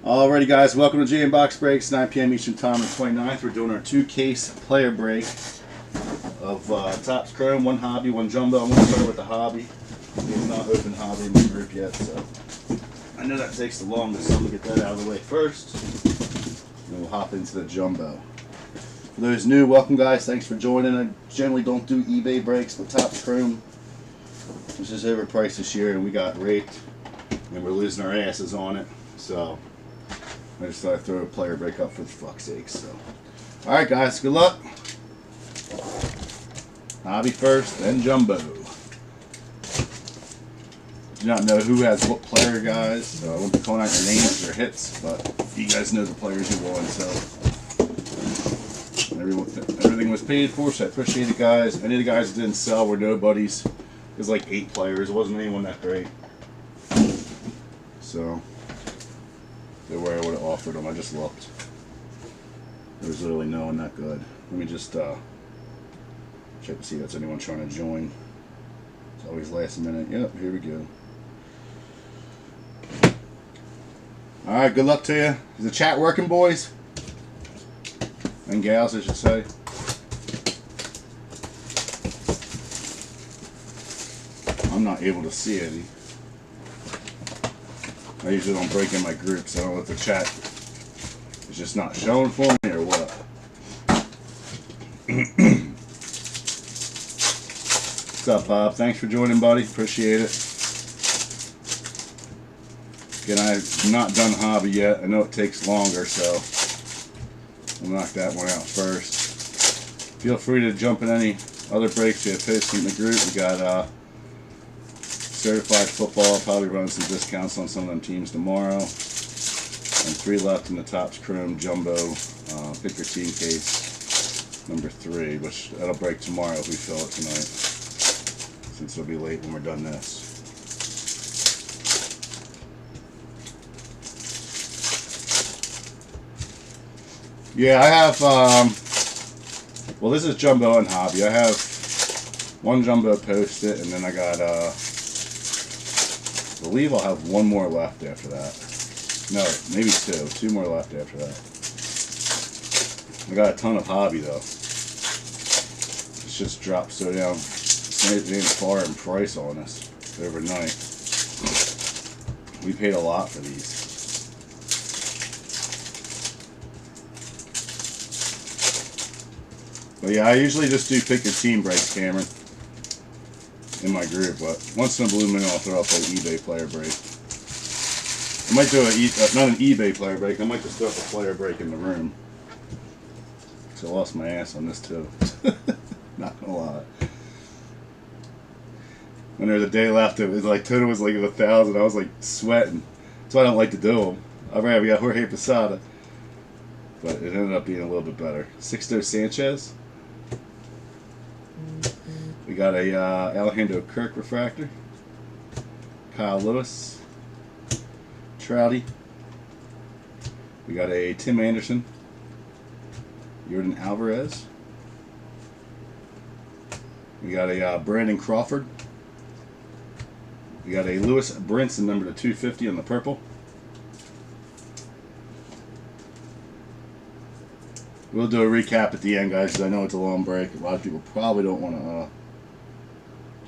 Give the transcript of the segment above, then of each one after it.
Alrighty guys, welcome to J Box Breaks, 9 p.m. Eastern Time on the 29th. We're doing our 2-case player break of Topps Chrome, one Hobby, one Jumbo. I'm going to start with the Hobby. We have not opened Hobby in the group yet, so I know that takes the longest, so I'm going to get that out of the way first. And then we'll hop into the Jumbo. For those new, welcome guys, thanks for joining. I generally don't do eBay breaks, but Topps Chrome was just overpriced this year and we got raped and we're losing our asses on it. So I just thought I'd throw a player break up for fuck's sake. So, all right, guys, good luck. Hobby first, then Jumbo. Do not know who has what player, guys, so I won't be calling out your names or hits, but you guys know the players you won. So everything was paid for, so I appreciate it, guys. Any of the guys that didn't sell were nobodies. It was like 8 players. It wasn't anyone that great. So they're where I would have offered them. I just looked. There was literally no one that good. Let me just check to see if that's anyone trying to join. It's always last minute. Yep, here we go. Alright, good luck to you. Is the chat working, boys? And gals, I should say. I'm not able to see any. I usually don't break in my group, so I don't know if the chat is just not showing for me or what. What's up, Bob? Thanks for joining, buddy. Appreciate it. Again, I've not done Hobby yet. I know it takes longer, so we'll knock that one out first. Feel free to jump in any other breaks you have posted in the group. We got certified football, probably running some discounts on some of them teams tomorrow. And 3 left in the Topps Chrome Jumbo pick your team case number 3, which that'll break tomorrow if we fill it tonight, since it'll be late when we're done this. Yeah, I have well, this is Jumbo and Hobby. I have one Jumbo posted, and then I got I believe I'll have one more left after that. No, maybe 2. 2 more left after that. I got a ton of Hobby though. It's just dropped so down. It ain't far in price on us overnight. We paid a lot for these. But yeah, I usually just do pick your team breaks, Cameron, in my group, but once in a blue moon I'll throw up an eBay player break. I might do not an eBay player break, I might just throw up a player break in the room. So I lost my ass on this too. Not gonna lie. When there was a day left, it was like total was like 1,000. I was like sweating. That's why I don't like to do them. I'd rather we got Jorge Posada, but it ended up being a little bit better. Sixto Sanchez. We got a Alejandro Kirk refractor, Kyle Lewis, Trouty. We got a Tim Anderson, Jordan Alvarez. We got a Brandon Crawford. We got a Lewis Brinson, number to 250 on the purple. We'll do a recap at the end, guys, because I know it's a long break. A lot of people probably don't want to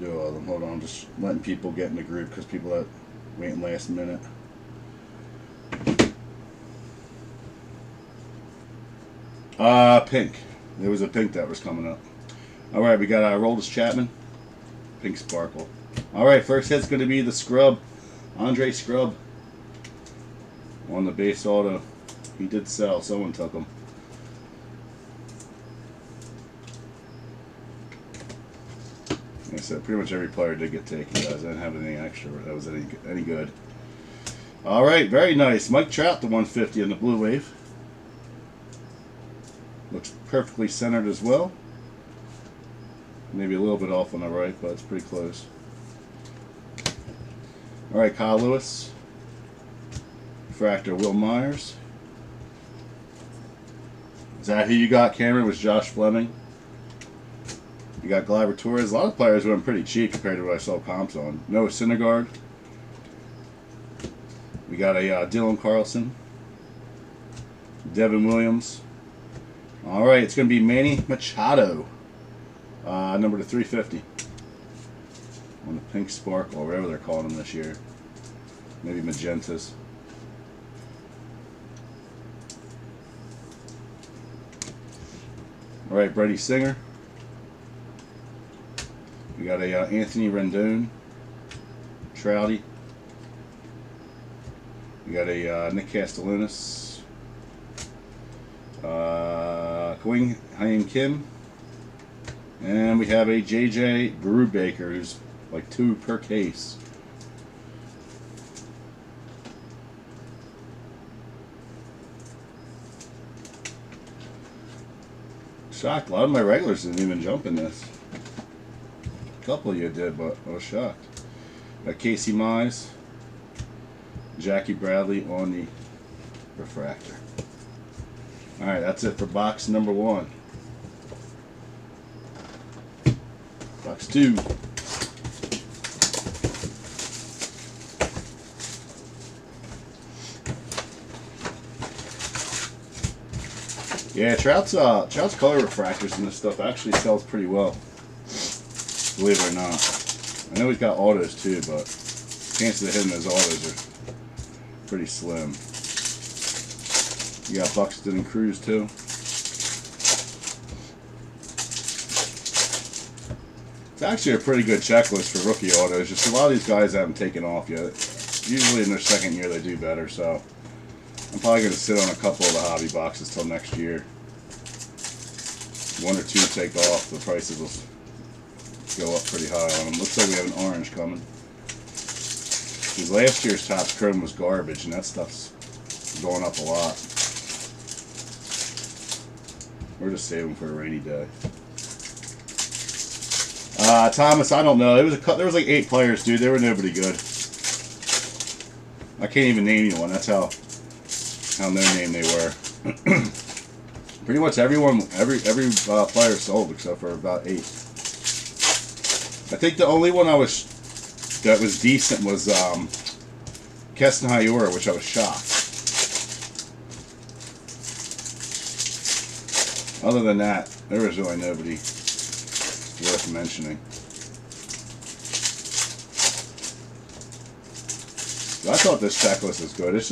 do all of them. Hold on, I'm just letting people get in the group because people are waiting last minute. Pink. There was a pink that was coming up. All right, we got Roldis Chapman, pink sparkle. All right, first hit's going to be the Scrub, Andre Scrub, on the base auto. He did sell. Someone took him. Like I said, pretty much every player did get taken, guys. I didn't have anything extra that was any good. All right, very nice. Mike Trout to 150 in the Blue Wave. Looks perfectly centered as well. Maybe a little bit off on the right, but it's pretty close. All right, Kyle Lewis. Refractor Will Myers. Is that who you got, Cameron? Was Josh Fleming? You got Gleyber Torres. A lot of players went pretty cheap compared to what I saw comps on. Noah Syndergaard. We got a Dylan Carlson. Devin Williams. All right, it's going to be Manny Machado, number to 350. On the pink sparkle, or whatever they're calling them this year. Maybe magentas. All right, Brady Singer. We got a Anthony Rendon, Trouty. We got a Nick Castellanos, Kwing Hyun Kim, and we have a JJ Brubaker, who's like 2 per case. Shocked. A lot of my regulars didn't even jump in this. A couple of you did, but I was shocked. Got Casey Mize, Jackie Bradley on the refractor. Alright, that's it for box number 1. Box 2. Yeah, Trout's color refractors and this stuff actually sells pretty well. Believe it or not. I know he's got autos too, but chances of hitting those autos are pretty slim. You got Buxton and Cruz too. It's actually a pretty good checklist for rookie autos. Just a lot of these guys haven't taken off yet. Usually in their second year they do better, so I'm probably going to sit on a couple of the hobby boxes till next year. 1 or 2 take off, the prices will go up pretty high on them. Looks like we have an orange coming. Because last year's Topps Chrome was garbage, and that stuff's going up a lot. We're just saving for a rainy day. Thomas, I don't know. There was like 8 players, dude. They were nobody good. I can't even name anyone. That's how no name they were. Pretty much every player sold except for about 8. I think the only one that was decent was Keston Hiura, which I was shocked. Other than that, there was really nobody worth mentioning. I thought this checklist is good. It's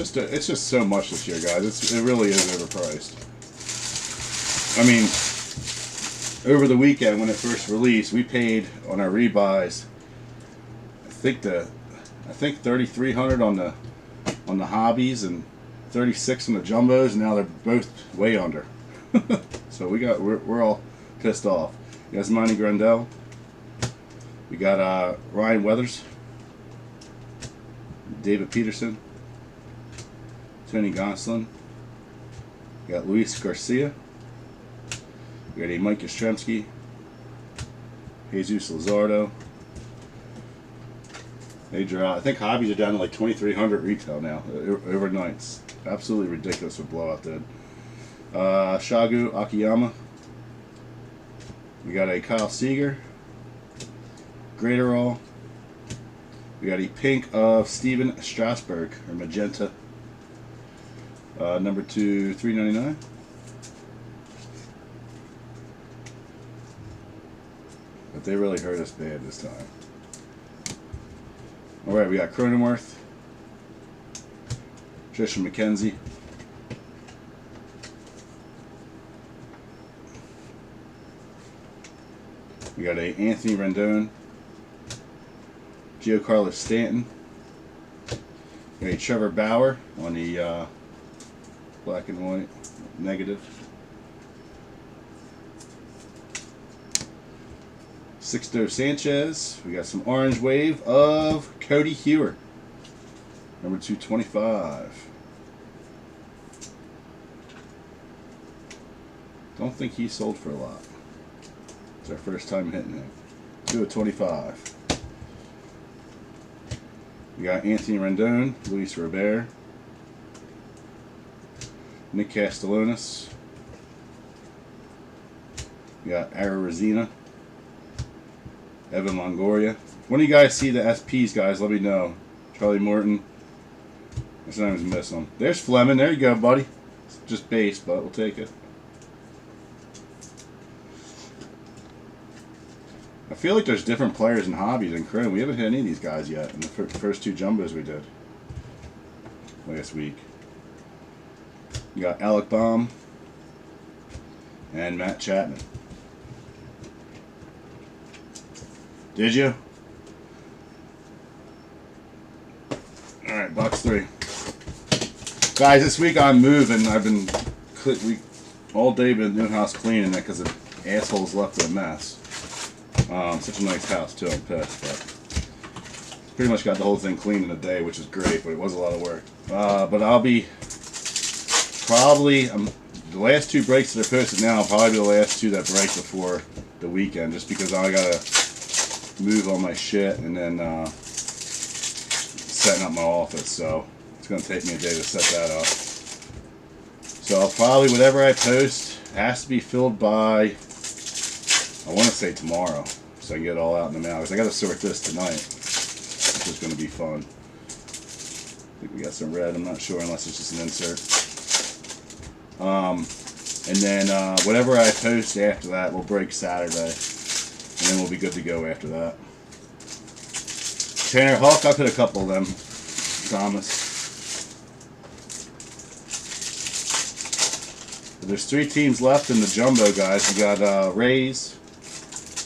just so much this year, guys. It really is overpriced. I mean, over the weekend when it first released, we paid on our rebuys. I think $3,300 on the hobbies and $36 on the jumbos, and now they're both way under. So we're all pissed off. Yasmani Grandal. We got Ryan Weathers, David Peterson, Tony Gonsolin. We got Luis Garcia. We got a Mike Yastrzemski, Jesus Luzardo. I think hobbies are down to like 2,300 retail now overnight. It's absolutely ridiculous with blowout dead. Shagu Akiyama. We got a Kyle Seager, Graterol. We got a pink of Steven Strasburg, or magenta, number 2, $3.99. But they really hurt us bad this time. All right, we got Cronenworth, Trisha McKenzie. We got a Anthony Rendon, Giancarlo Stanton. We got a Trevor Bauer on the black and white negative. Sixto Sanchez. We got some orange wave of Cody Hewer, number 225. Don't think he sold for a lot. It's our first time hitting him. 2/25. We got Anthony Rendon, Luis Robert, Nick Castellanos. We got Arizina, Evan Longoria. When you guys see the SPs, guys, let me know. Charlie Morton. His name's missing. There's Fleming. There you go, buddy. Just base, but we'll take it. I feel like there's different players in Hobby than Chrome. We haven't hit any of these guys yet in the first 2 jumbos we did last week. You got Alec Baum and Matt Chapman. Did you? Alright, box 3. Guys, this week I'm moving. I've been all day been new house cleaning it because the assholes left it a mess. Such a nice house too, I'm pissed, but pretty much got the whole thing clean in a day, which is great, but it was a lot of work. But I'll be probably, the last 2 breaks that are posted now will probably be the last 2 that break before the weekend, just because I gotta move all my shit and then setting up my office, so it's gonna take me a day to set that up. So I'll probably, whatever I post has to be filled by, I want to say tomorrow, so I can get it all out in the mail. Because I got to sort this tonight, which is going to be fun. I think we got some red. I'm not sure unless it's just an insert. And then whatever I post after that will break Saturday, and then we'll be good to go after that. Tanner Hawk, I put a couple of them. Promise. There's 3 teams left in the jumbo, guys. We got Rays.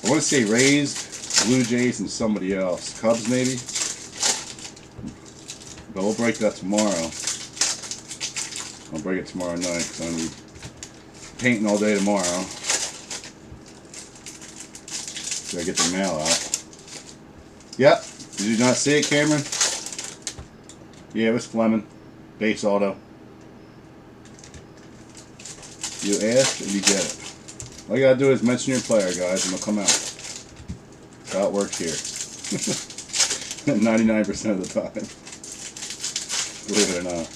I want to say Rays, Blue Jays, and somebody else. Cubs, maybe? But we'll break that tomorrow. I'll break it tomorrow night because I'm going to be painting all day tomorrow. So I get the mail out. Yep. Did you not see it, Cameron? Yeah, it was Fleming. Base auto. You ask and you get it. All you gotta do is mention your player, guys, and they'll come out. That's how it works here. 99% of the time. Believe it or not.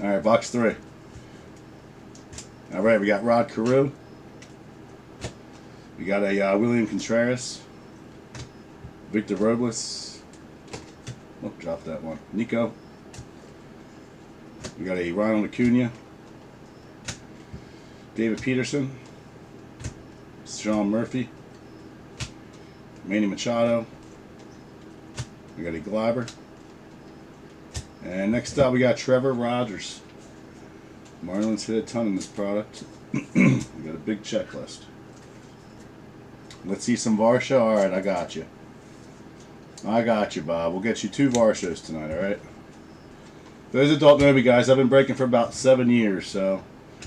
Alright, box 3. Alright, we got Rod Carew. We got a William Contreras. Victor Robles. Oh, dropped that one. Nico. We got a Ronald Acuna. David Peterson. Sean Murphy. Manny Machado. We got a Gleiber. And next up we got Trevor Rogers. Marlins hit a ton in this product. We got a big checklist. Let's see some Varsha. Alright, I got you. I got you, Bob. We'll get you 2 Varshas tonight, alright? Those that don't know me, guys, I've been breaking for about 7 years, so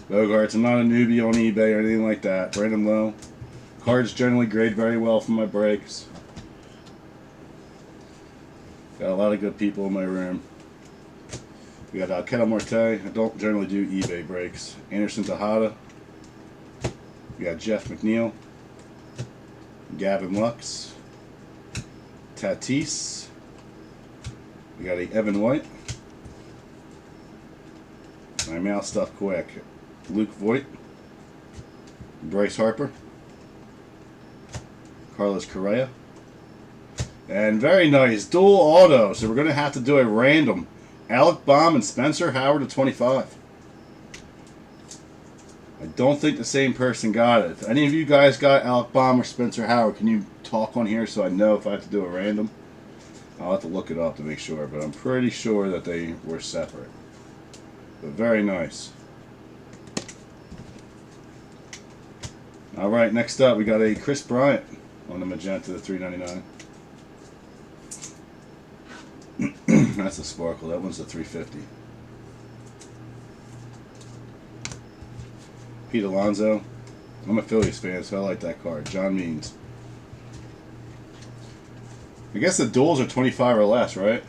Bogarts, I'm not a newbie on eBay or anything like that. Brandon Lowe. Cards generally grade very well for my breaks. Got a lot of good people in my room. We got Ketel Marte. I don't generally do eBay breaks. Anderson Tejada. We got Jeff McNeil. Gavin Lux. Tatis. We got a Evan White. My mouth stuff quick. Luke Voigt. Bryce Harper. Carlos Correa. And very nice. Dual auto. So we're going to have to do a random. Alec Baum and Spencer Howard to 25. I don't think the same person got it. If any of you guys got Alec Baum or Spencer Howard, can you talk on here so I know if I have to do a random? I'll have to look it up to make sure, but I'm pretty sure that they were separate. But very nice. Alright, next up we got a Chris Bryant on the magenta, the $3.99. That's a sparkle. That one's a $3.50. Pete Alonso. I'm a Phillies fan, so I like that card. John Means. I guess the duels are 25 or less, right?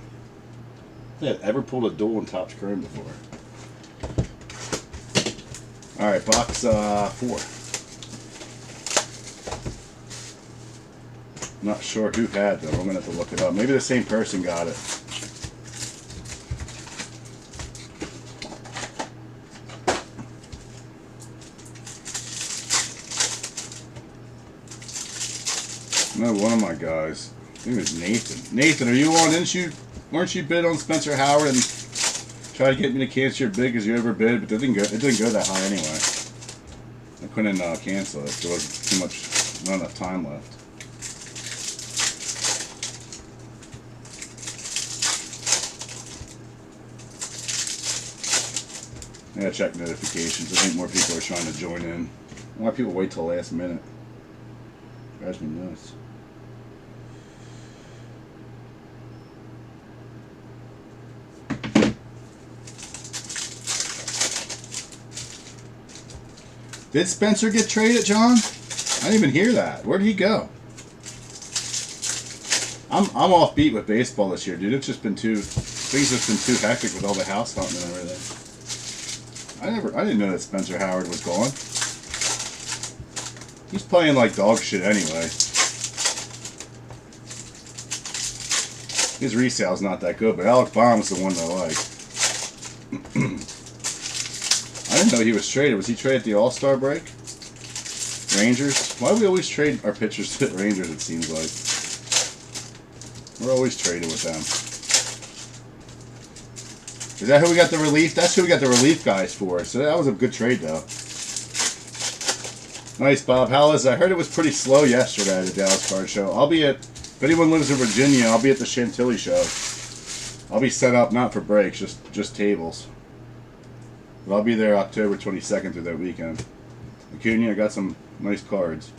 I have ever pulled a duel in Topps Chrome before. Alright, box 4. Not sure who had them. I'm going to have to look it up. Maybe the same person got it. No, one of my guys. I think it was Nathan. Nathan, are you on? Weren't you bid on Spencer Howard and tried to get me to cancel your bid because you overbid, but it didn't go that high anyway. I couldn't cancel it. There was too much, not enough time left. I gotta check notifications. I think more people are trying to join in. Why people wait till the last minute? Drives me nuts. Did Spencer get traded, John? I didn't even hear that. Where did he go? I'm off beat with baseball this year, dude. It's just been things have been too hectic with all the house hunting and everything. I didn't know that Spencer Howard was gone. He's playing like dog shit anyway. His resale's not that good, but Alec Baum's the one that I like. I didn't know he was traded. Was he traded at the All-Star break? Rangers? Why do we always trade our pitchers to the Rangers, it seems like? We're always trading with them. Is that who we got the relief? That's who we got the relief guys for. So that was a good trade, though. Nice, Bob. How is it? I heard it was pretty slow yesterday at the Dallas Card Show. I'll be at, if anyone lives in Virginia, I'll be at the Chantilly show. I'll be set up not for breaks, just tables. But I'll be there October 22nd through that weekend. Acuna, I got some nice cards.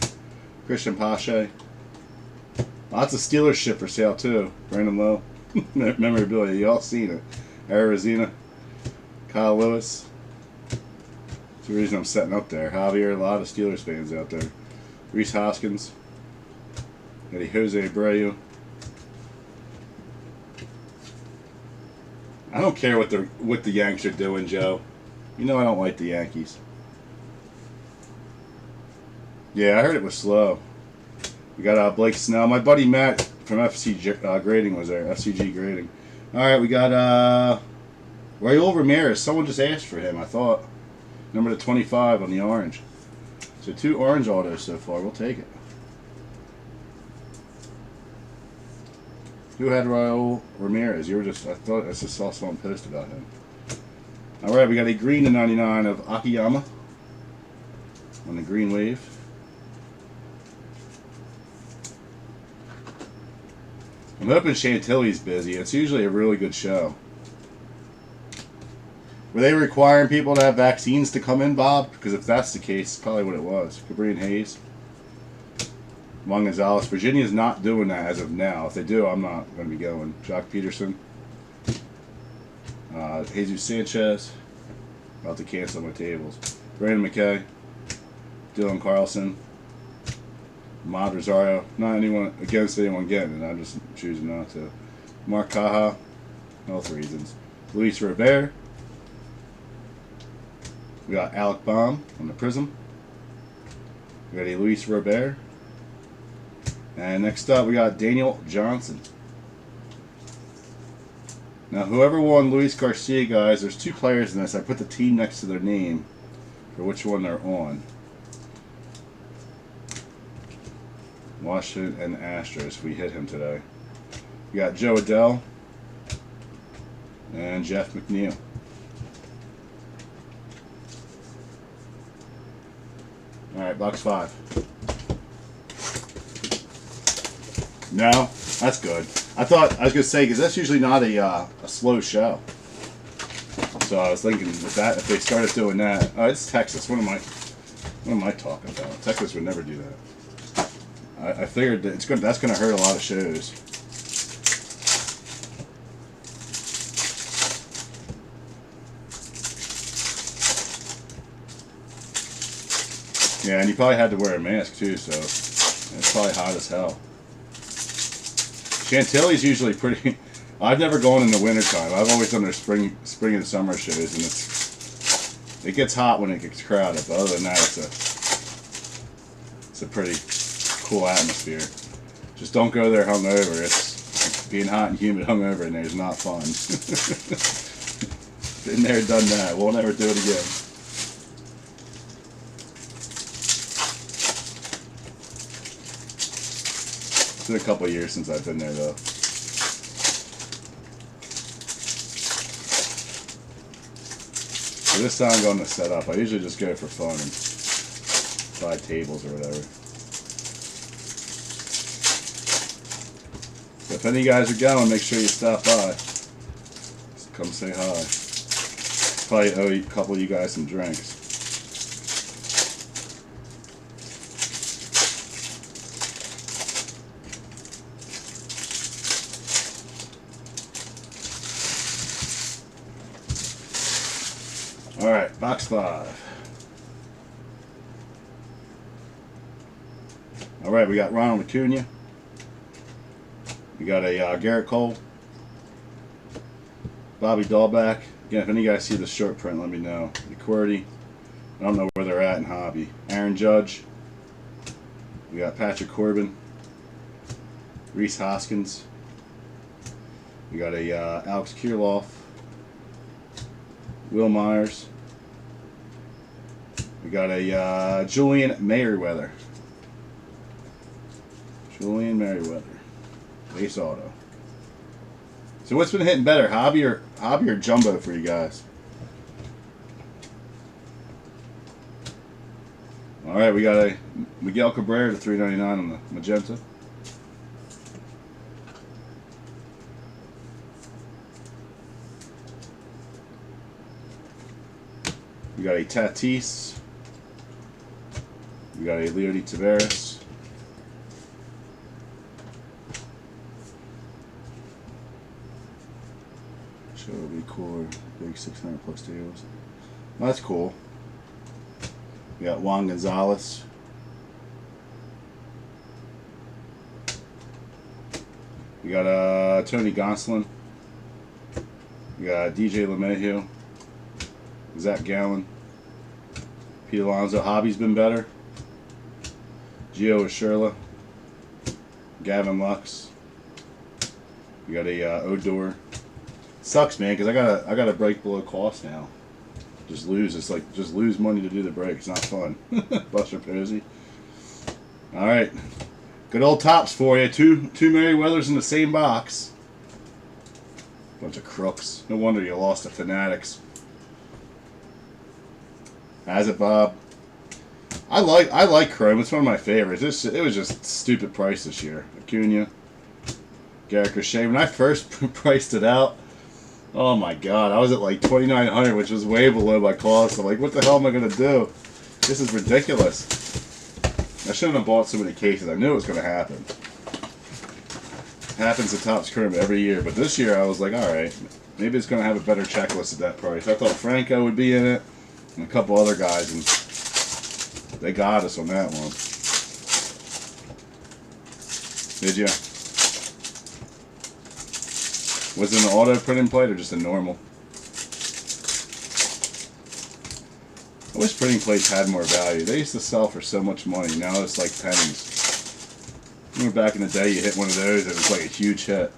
Christian Pache. Lots of Steelers shit for sale, too. Brandon Lowe. Memorabilia. You all seen it. Arizona. Kyle Lewis. That's the reason I'm setting up there. Javier, a lot of Steelers fans out there. Reese Hoskins. Eddie Jose Abreu. I don't care what the Yanks are doing, Joe. You know I don't like the Yankees. Yeah, I heard it was slow. We got Blake Snell. My buddy Matt from FCG Grading was there. FCG Grading. All right, we got Raul Ramirez. Someone just asked for him, I thought. Number to 25 on the orange. So 2 orange autos so far. We'll take it. Who had Raul Ramirez? I thought I just saw someone post about him. All right, we got a green to 99 of Akiyama on the green wave. I'm hoping Chantilly's busy. It's usually a really good show. Were they requiring people to have vaccines to come in, Bob? Because if that's the case, it's probably what it was. Cabrian Hayes. Juan Gonzalez. Virginia's not doing that as of now. If they do, I'm not going to be going. Jock Peterson. Jesus Sanchez. About to cancel my tables. Brandon McKay. Dylan Carlson. Ahmad Rosario. Not anyone against anyone getting it. I'm just choosing not to. Mark Caja. Health reasons. Luis Robert. We got Alec Baum on the Prism. We got a Luis Robert. And next up, we got Daniel Johnson. Now, whoever won Luis Garcia, guys, there's 2 players in this. I put the team next to their name for which one they're on. Washington and Astros. We hit him today. We got Joe Adell and Jeff McNeil. All right, box 5. No, that's good. I was gonna say, because that's usually not a slow show. So I was thinking with that, if they started doing that, oh, it's Texas. What am I talking about? Texas would never do that. I figured that that's gonna hurt a lot of shows. Yeah, and you probably had to wear a mask too, so it's probably hot as hell. Chantilly's usually pretty. I've never gone in the wintertime. I've always done their spring and summer shows, and it gets hot when it gets crowded. But other than that, it's a pretty cool atmosphere. Just don't go there hungover. It's being hot and humid hungover in there is not fun. Been there, done that. We'll never do it again. It's been a couple of years since I've been there though. So this time I'm going to set up. I usually just go for fun and buy tables or whatever. So if any of you guys are going, make sure you stop by. Just come say hi. Probably owe a couple of you guys some drinks. Alright, box 5. Alright, we got Ronald Acuna. We got a Garrett Cole. Bobby Dahlback. Again, if any of you guys see the short print, let me know. McQuarrie. I don't know where they're at in hobby. Aaron Judge. We got Patrick Corbin. Reese Hoskins. We got a Alex Kirilloff. Will Myers. We got a Julian Merriweather. Julian Merriweather. Base auto. So what's been hitting better, hobby or jumbo for you guys? All right, we got a Miguel Cabrera to $3.99 on the magenta. We got a Tatis. We got a Leody Taveras. So it'll be cooler. Big 600 plus deals. Well, that's cool. We got Juan Gonzalez. We got Tony Gonsolin. We got DJ LeMahieu. Zach Gallen. Pete Alonso. Hobby's been better. Gio Urshela. Gavin Lux. We got a Odor. Sucks, man, because I gotta break below cost now. Just lose. It's like just lose money to do the break. It's not fun. Buster Posey. All right, good old tops for you. Two Merriweathers in the same box. Bunch of crooks. No wonder you lost to Fanatics. Has it, Bob? I like Chrome. It's one of my favorites. It was just stupid price this year. Acuna, Garrett Crochet. When I first priced it out, oh my God, I was at like $2,900, which was way below my cost. I'm like, what the hell am I gonna do? This is ridiculous. I shouldn't have bought so many cases. I knew it was gonna happen. It happens to Topps Chrome every year, but this year I was like, all right, maybe it's gonna have a better checklist at that price. I thought Franco would be in it, and a couple other guys, and they got us on that one. Did ya? Was it an auto printing plate or just a normal? I wish printing plates had more value. They used to sell for so much money. Now it's like pennies. Remember back in the day you hit one of those and it was like a huge hit.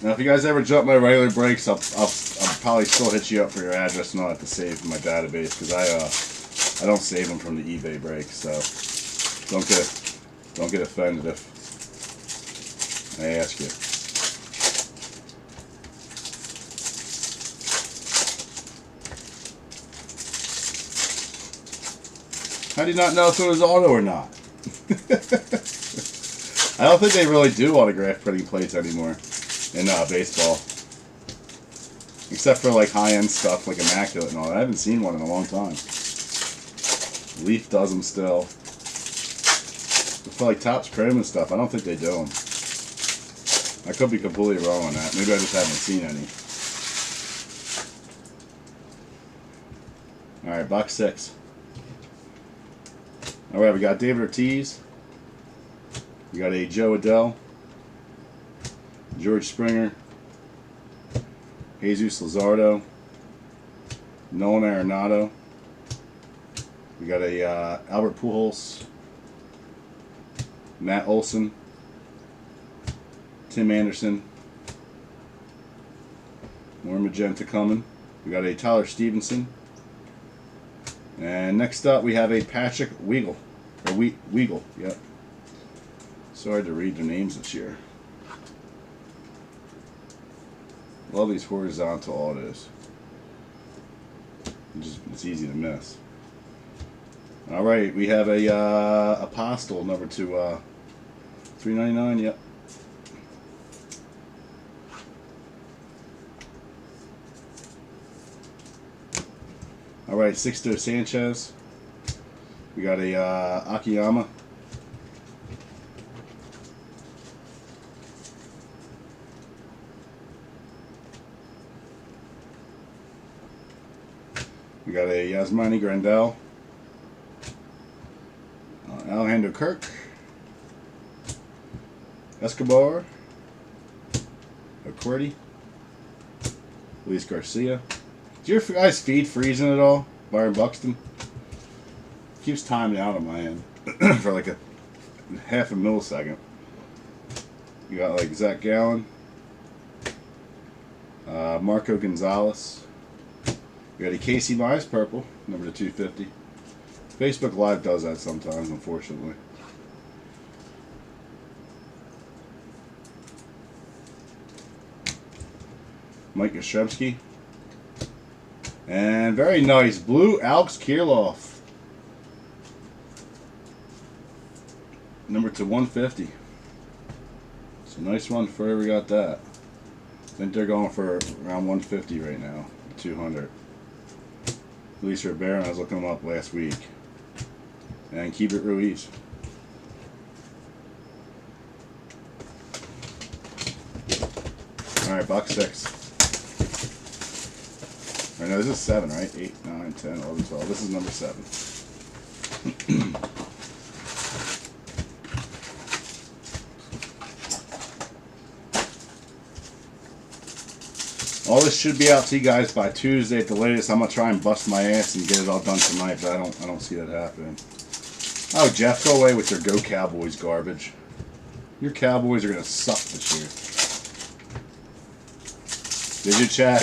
Now, if you guys ever jump my regular breaks, I'll probably still hit you up for your address and I'll have to save in my database because I don't save them from the eBay breaks. So don't get offended if I ask you. How do you not know if it was auto or not? I don't think they really do autograph printing plates anymore in baseball, except for like high-end stuff like Immaculate and all that. I haven't seen one in a long time. Leaf does them still. But for like Topps Chrome and stuff, I don't think they do them. I could be completely wrong on that. Maybe I just haven't seen any. All right, box 6. All right, we got David Ortiz. We got a Joe Adell. George Springer, Jesus Luzardo, Nolan Arenado. We got a Albert Pujols, Matt Olson, Tim Anderson. More magenta coming. We got a Tyler Stevenson. And next up we have a Patrick Weigel. Or Weigel, yep. So hard to read their names this year. Love these horizontal autos. It's easy to miss. Alright, we have a Apostle number to $3.99, yep. Alright, Sixto Sanchez. We got a Akiyama. We got a Yasmani Grandal. Alejandro Kirk. Escobar. O'Quarty. Luis Garcia. Is your guys' feed freezing at all? Byron Buxton? Keeps timing out on my end for like a half a millisecond. You got like Zach Gallen. Marco Gonzalez. We got a Casey Mize purple, number to 250. Facebook Live does that sometimes, unfortunately. Mike Yastrzemski. And very nice, blue Alex Kirilloff. Number to 150. It's a nice one for whoever got that. I think they're going for around 150 right now, 200. Luis Rivera, I was looking him up last week. And Keibert Ruiz. Alright, box 6. Alright, no, this is 7, right? 8, 9, 10, 11, 12. This is number 7. All this should be out to you guys by Tuesday at the latest. I'm gonna try and bust my ass and get it all done tonight, but I don't see that happening. Oh, Jeff, go away with your Go Cowboys garbage. Your Cowboys are gonna suck this year. Did you, Chad?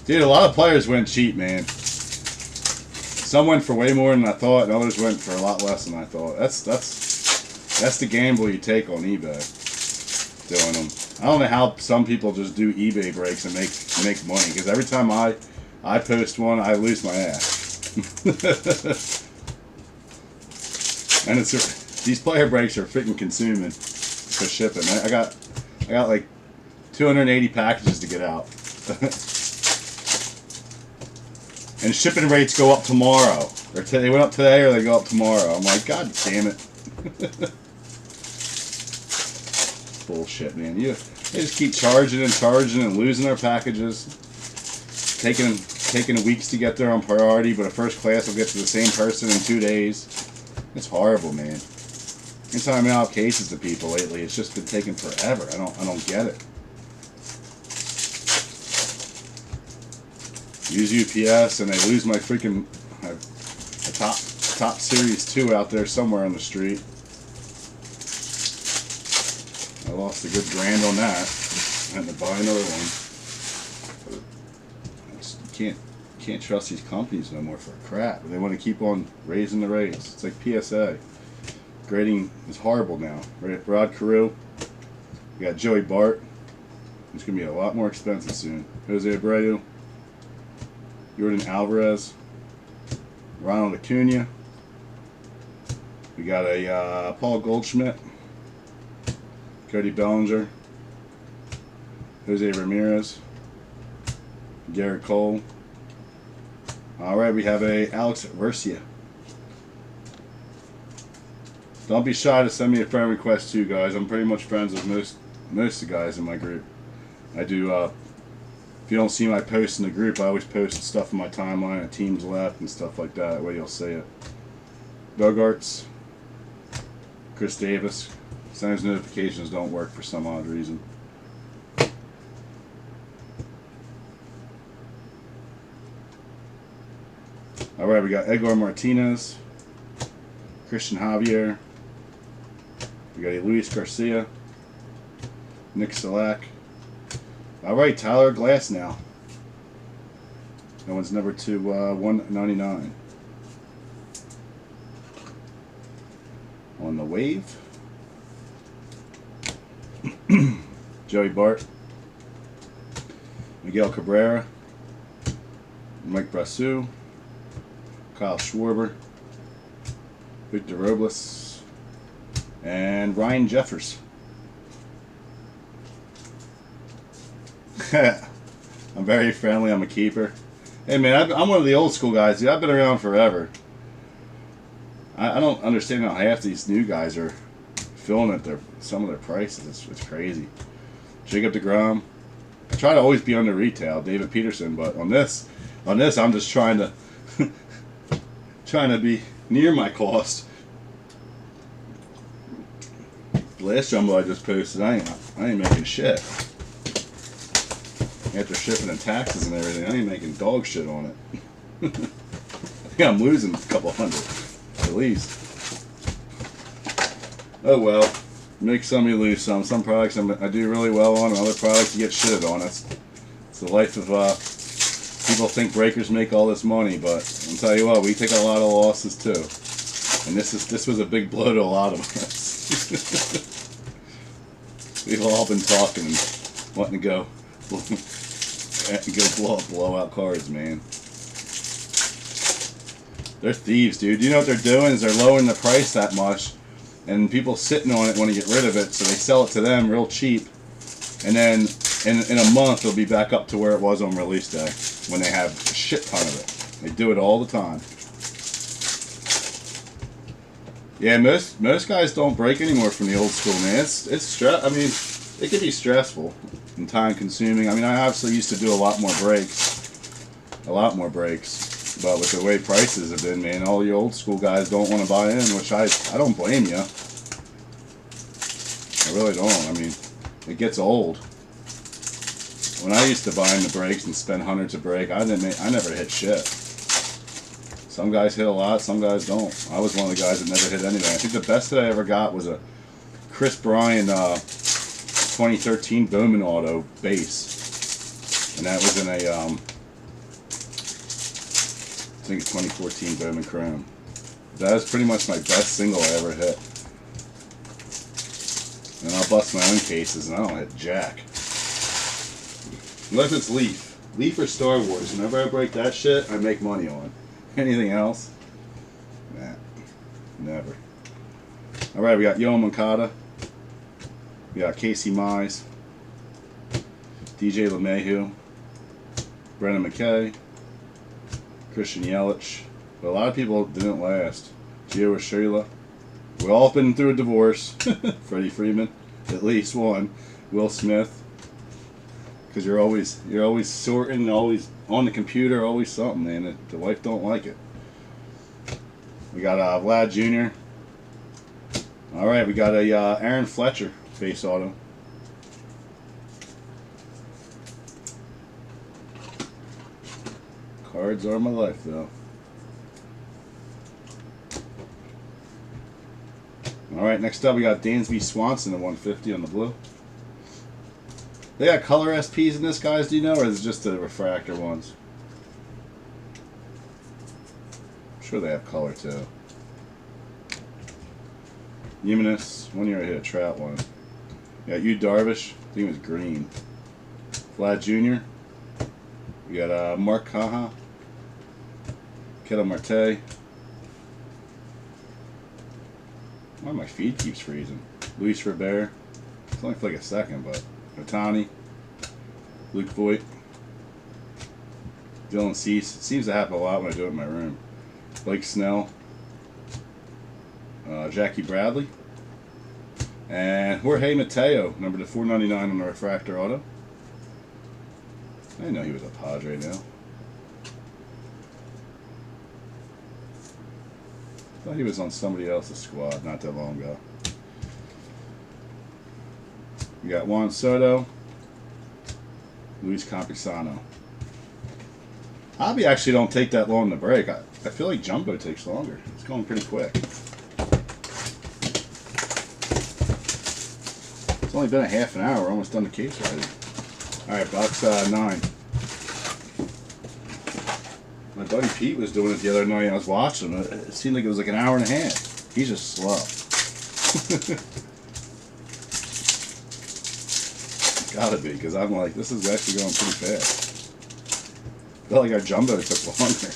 Dude, a lot of players went cheap, man. Some went for way more than I thought, and others went for a lot less than I thought. That's the gamble you take on eBay. Doing them. I don't know how some people just do eBay breaks and make money, because every time I post one, I lose my ass. And these player breaks are freaking consuming for shipping. I got like 280 packages to get out. And shipping rates go up tomorrow. Or they went up today or they go up tomorrow. I'm like, God damn it. Bullshit, man. They just keep charging and losing their packages. Taking weeks to get there on priority, but a first class will get to the same person in 2 days. It's horrible, man. Anytime I'm out cases to people lately, it's just been taking forever. I don't get it. Use UPS and they lose my freaking top series 2 out there somewhere on the street. I lost a good grand on that. I had to buy another one. I just can't trust these companies no more for crap. They want to keep on raising the rates. It's like PSA. Grading is horrible now. Rod Carew. We got Joey Bart. It's going to be a lot more expensive soon. Jose Abreu. Jordan Alvarez. Ronald Acuna. We got a Paul Goldschmidt. Cody Bellinger. Jose Ramirez. Garrett Cole. Alright, we have a Alex Versia. Don't be shy to send me a friend request too, guys. I'm pretty much friends with most of the guys in my group. I do, if you don't see my posts in the group, I always post stuff in my timeline at Teams Left and stuff like that. That way you'll see it. Bogarts. Chris Davis. Sometimes notifications don't work for some odd reason. Alright, we got Edgar Martinez, Christian Javier, we got a Luis Garcia, Nick Salak. All right, Tyler Glass now. That one's number to 199. On the wave. Joey Bart. Miguel Cabrera. Mike Brassou. Kyle Schwarber. Victor Robles. And Ryan Jeffers. I'm very friendly. I'm a keeper. Hey man, I'm one of the old school guys. Dude, I've been around forever. I don't understand how half these new guys are filling at some of their prices. It's crazy. Jacob deGrom. I try to always be under retail. David Peterson, but on this, I'm just trying to be near my cost. The last jumbo I just posted, I ain't making shit. After shipping and taxes and everything, I ain't making dog shit on it. I think I'm losing a couple hundred, at least. Oh well, make some, you lose some. Some products I do really well on, and other products you get shitted on. It's the life of people think breakers make all this money, but I'll tell you what, we take a lot of losses too. And this was a big blow to a lot of us. We've all been talking and wanting to go blow out cards, man. They're thieves, dude. You know what they're doing is they're lowering the price that much, and people sitting on it want to get rid of it, so they sell it to them real cheap, and then in a month it'll be back up to where it was on release day when they have a shit ton of it. They do it all the time. Yeah, most guys don't break anymore from the old school, man. It's stress. I mean, it can be stressful and time consuming. I mean, I obviously used to do a lot more breaks, but with the way prices have been, man, all you old school guys don't want to buy in, which I don't blame you. I really don't. I mean, it gets old. When I used to buy in the breaks and spend hundreds a break, I never hit shit. Some guys hit a lot, some guys don't. I was one of the guys that never hit anything. I think the best that I ever got was a Chris Bryant 2013 Bowman Auto base, and that was in a I think a 2014 Bowman Chrome. That was pretty much my best single I ever hit. And I'll bust my own cases, and I don't hit jack. Unless it's Leaf or Star Wars. Whenever I break that shit, I make money on. Anything else? Nah, never. All right, we got Yoel Moncada. We got Casey Mize, DJ LeMahieu, Brendan McKay, Christian Yelich. But a lot of people didn't last. Gio Urshela. We all been through a divorce. Freddie Freeman, at least one. Will Smith. Because you're always sorting, always on the computer, always something, man. The wife don't like it. We got Vlad Jr. All right, we got a Aaron Fletcher base auto. Cards are my life, though. All right, next up we got Dansby Swanson at 150 on the blue. They got color SPs in this, guys, do you know, or is it just the refractor ones? I'm sure they have color, too. Jimenez, 1 year I hit a Trout one. You got Yu Darvish, I think it was green. Vlad Jr. We got Mark Caha. Ketel Marte. Why my feed keeps freezing? Luis Robert. It's only for like a second, but Otani, Luke Voigt, Dylan Cease. It seems to happen a lot when I do it in my room. Blake Snell, Jackie Bradley, and Jorge Mateo, number to 499 on the refractor auto. I didn't know he was a Padre now. I thought he was on somebody else's squad not that long ago. We got Juan Soto, Luis Campusano. Hobby actually don't take that long to break. I feel like Jumbo takes longer. It's going pretty quick. It's only been a half an hour. We're almost done the case already. Alright, box 9. My buddy Pete was doing it the other night. I was watching it. It seemed like it was like an hour and a half. He's just slow. Gotta be, because I'm like, this is actually going pretty fast. Felt like our Jumbo took longer.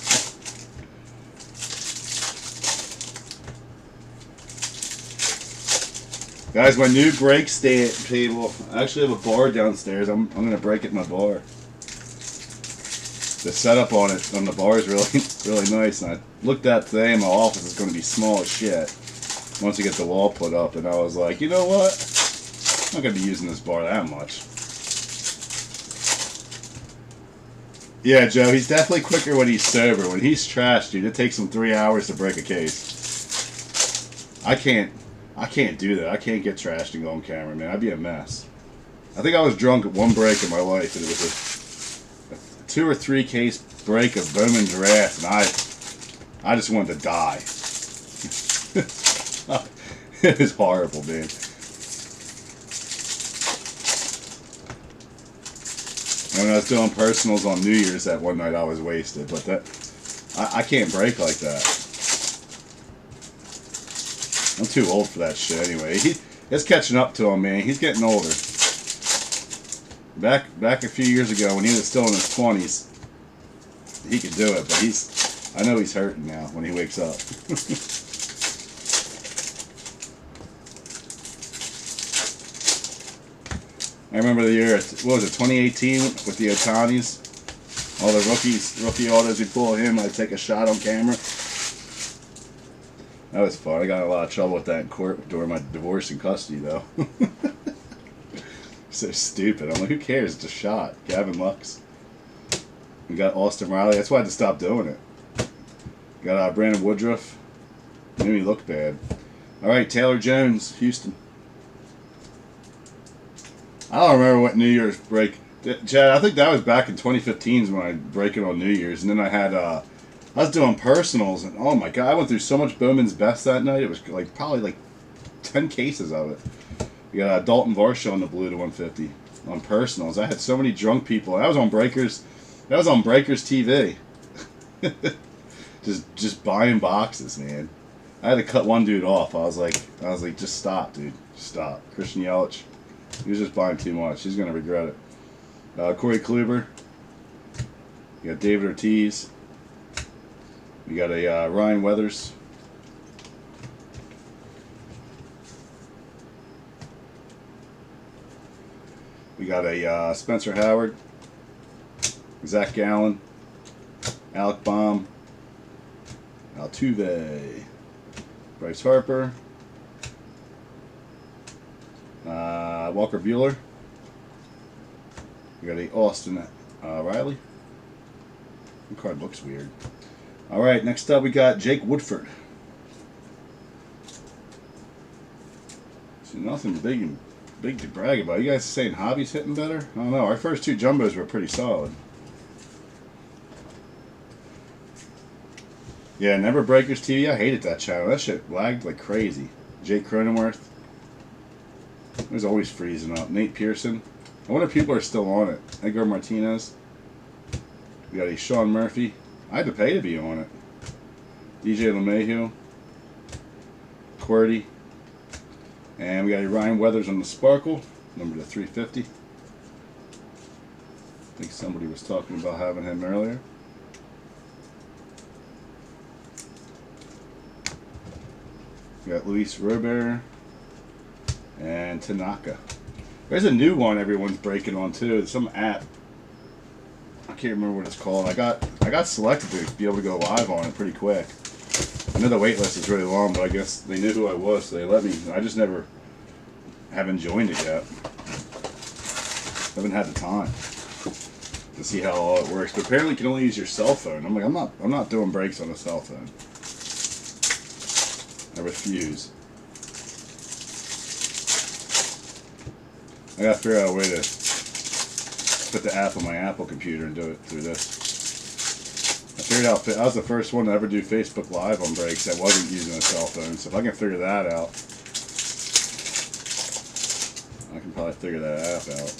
Guys, my new break table. I actually have a bar downstairs. I'm gonna break it in my bar. The setup on it on the bar is really nice. And I looked at today, and my office is gonna be small as shit once I get the wall put up. And I was like, you know what? I'm not gonna be using this bar that much. Yeah, Joe, he's definitely quicker when he's sober. When he's trashed, dude, it takes him 3 hours to break a case. I can't do that. I can't get trashed and go on camera, man. I'd be a mess. I think I was drunk at one break in my life, and it was a 2 or 3 case break of Bowman Giraffe, and I just wanted to die. It was horrible, man. And when I was doing personals on New Year's that one night, I was wasted, but I can't break like that. I'm too old for that shit anyway. It's catching up to him, man. He's getting older. Back a few years ago when he was still in his 20s, he could do it, but I know he's hurting now when he wakes up. I remember the year, what was it, 2018 with the Otanis? All the rookie autos we pull him, I'd take a shot on camera. That was fun. I got in a lot of trouble with that in court during my divorce and custody, though. So stupid. I'm like, who cares? It's a shot. Gavin Lux. We got Austin Riley. That's why I had to stop doing it. Got Brandon Woodruff. Made me look bad. All right, Taylor Jones, Houston. I don't remember what New Year's break. Chad, I think that was back in 2015 when I break it on New Year's, and then I had I was doing personals, and oh my god, I went through so much Bowman's Best that night. It was like probably like 10 cases of it. We got Dalton Varsho on the blue to 150 on personals. I had so many drunk people. That was on Breakers. That was on Breakers TV. just buying boxes, man. I had to cut one dude off. I was like, just stop, dude. Just stop. Christian Yelich. He was just buying too much. He's gonna regret it. Corey Kluber. You got David Ortiz. We got a Ryan Weathers. We got a Spencer Howard, Zach Gallen, Alec Baum, Altuve, Bryce Harper, Walker Buehler. We got a Austin Riley. The card looks weird. All right, next up we got Jake Woodford. So nothing big to brag about. You guys saying Hobby's hitting better? I don't know. Our first 2 Jumbos were pretty solid. Yeah, Never Breakers TV. I hated that channel. That shit lagged like crazy. Jake Cronenworth. It was always freezing up. Nate Pearson. I wonder if people are still on it. Edgar Martinez. We got a Sean Murphy. I had to pay to be on it. DJ LeMahieu. QWERTY. And we got a Ryan Weathers on the Sparkle. Number to 350. I think somebody was talking about having him earlier. We got Luis Robert. And Tanaka. There's a new one everyone's breaking on too. It's some app. I can't remember what it's called. I got selected to be able to go live on it pretty quick. I know the wait list is really long, but I guess they knew who I was, so they let me. I just never haven't joined it yet. Haven't had the time to see how all it works. But apparently you can only use your cell phone. I'm like, I'm not doing breaks on a cell phone. I refuse. I gotta figure out a way to put the app on my Apple computer and do it through this. I figured out, I was the first one to ever do Facebook Live on breaks that wasn't using a cell phone, so if I can figure that out, I can probably figure that app out.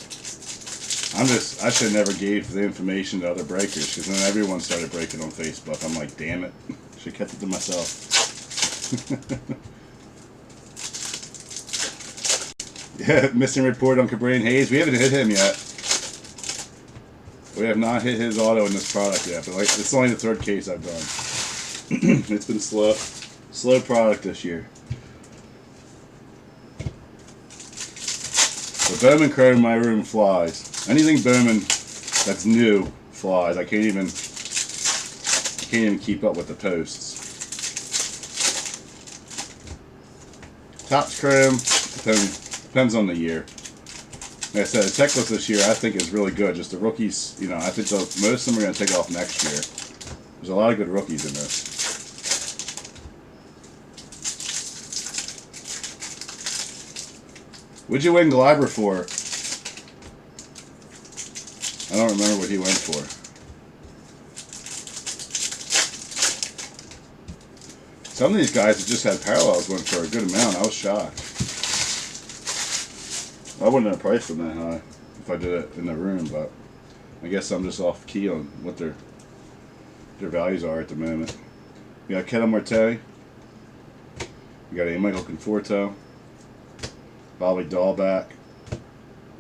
I should have never gave the information to other breakers, because then everyone started breaking on Facebook. I'm like, damn it. Should have kept it to myself. Yeah, missing report on Cabrain Hayes. We haven't hit him yet. We have not hit his auto in this product yet, but like, it's only the third case I've done. It's been slow product this year. The Bowman Chrome in my room flies. Anything Bowman that's new flies. I can't even keep up with the posts. Topps Chrome depends on the year. Like I said, the checklist this year I think is really good. Just the rookies, you know, I think most of them are going to take off next year. There's a lot of good rookies in this. What'd you win Gleiber for? I don't remember what he went for. Some of these guys that just had parallels went for a good amount. I was shocked. I wouldn't have priced them that high if I did it in the room, but I guess I'm just off key on what their values are at the moment. We got Ketel Marte. We got a Michael Conforto. Bobby Dahlback.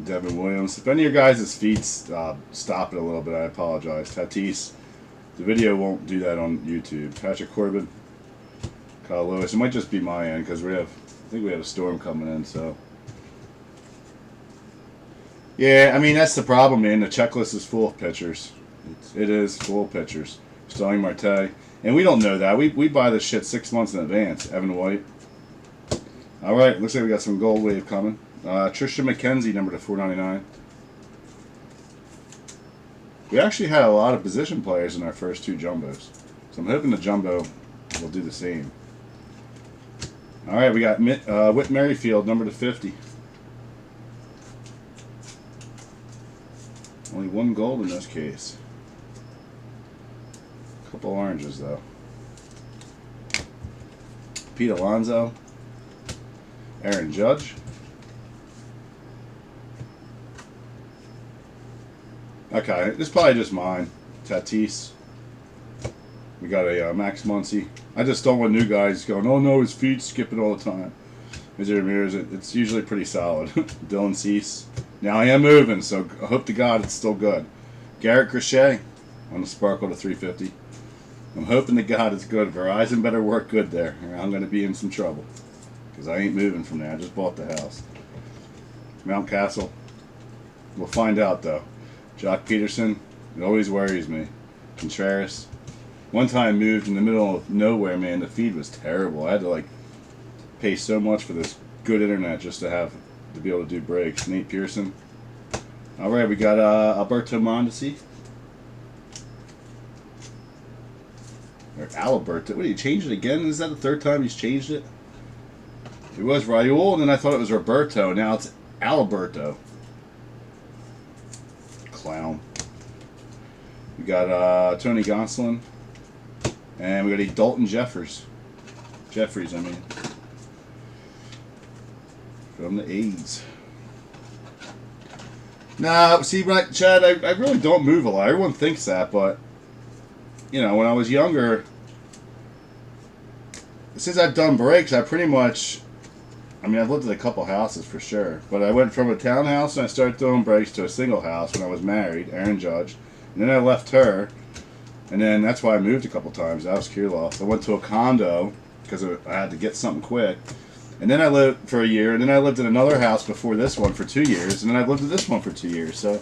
Devin Williams. If any of your guys' feet stop it a little bit, I apologize. Tatis. The video won't do that on YouTube. Patrick Corbin. Kyle Lewis. It might just be my end because I think we have a storm coming in, so. Yeah, I mean, that's the problem, man. The checklist is full of pitchers. It is full of pitchers. Starling Marte. And we don't know that. We buy this shit 6 months in advance. Evan White. All right, looks like we got some gold wave coming. Tristan McKenzie, number to 499. We actually had a lot of position players in our first two jumbos. So I'm hoping the jumbo will do the same. All right, we got Whit Merrifield, number to 50. Only one gold in this case. A couple oranges, though. Pete Alonso. Aaron Judge. Okay, this is probably just mine. Tatis. We got a Max Muncy. I just don't want new guys going, oh no, his feet's skipping all the time. Mr. Ramirez, it's usually pretty solid. Dylan Cease. Now I am moving, so I hope to God it's still good. Garrett Crochet on the Sparkle to 350. I'm hoping to God it's good. Verizon better work good there, or I'm going to be in some trouble. Because I ain't moving from there. I just bought the house. Mount Castle. We'll find out, though. Jock Peterson. It always worries me. Contreras. One time moved in the middle of nowhere, man. The feed was terrible. I had to, like, pay so much for this good internet just to be able to do breaks. Nate Pearson. All right, we got Alberto Mondesi. Or Alberto. What, he changed it again? Is that the third time he's changed it? It was Raul, and then I thought it was Roberto. Now it's Alberto. Clown. We got Tony Gonsolin. And we got a Dalton Jeffries, I mean. From the A's. Nah, see, Chad, I really don't move a lot. Everyone thinks that, but, you know, when I was younger, since I've done breaks, I pretty much... I mean, I've lived in a couple houses for sure, but I went from a townhouse and I started throwing breaks to a single house when I was married, Aaron Judge, and then I left her, and then that's why I moved a couple times. That was Kirilov. I went to a condo because I had to get something quick, and then I lived for a year, and then I lived in another house before this one for 2 years, and then I lived in this one for 2 years. So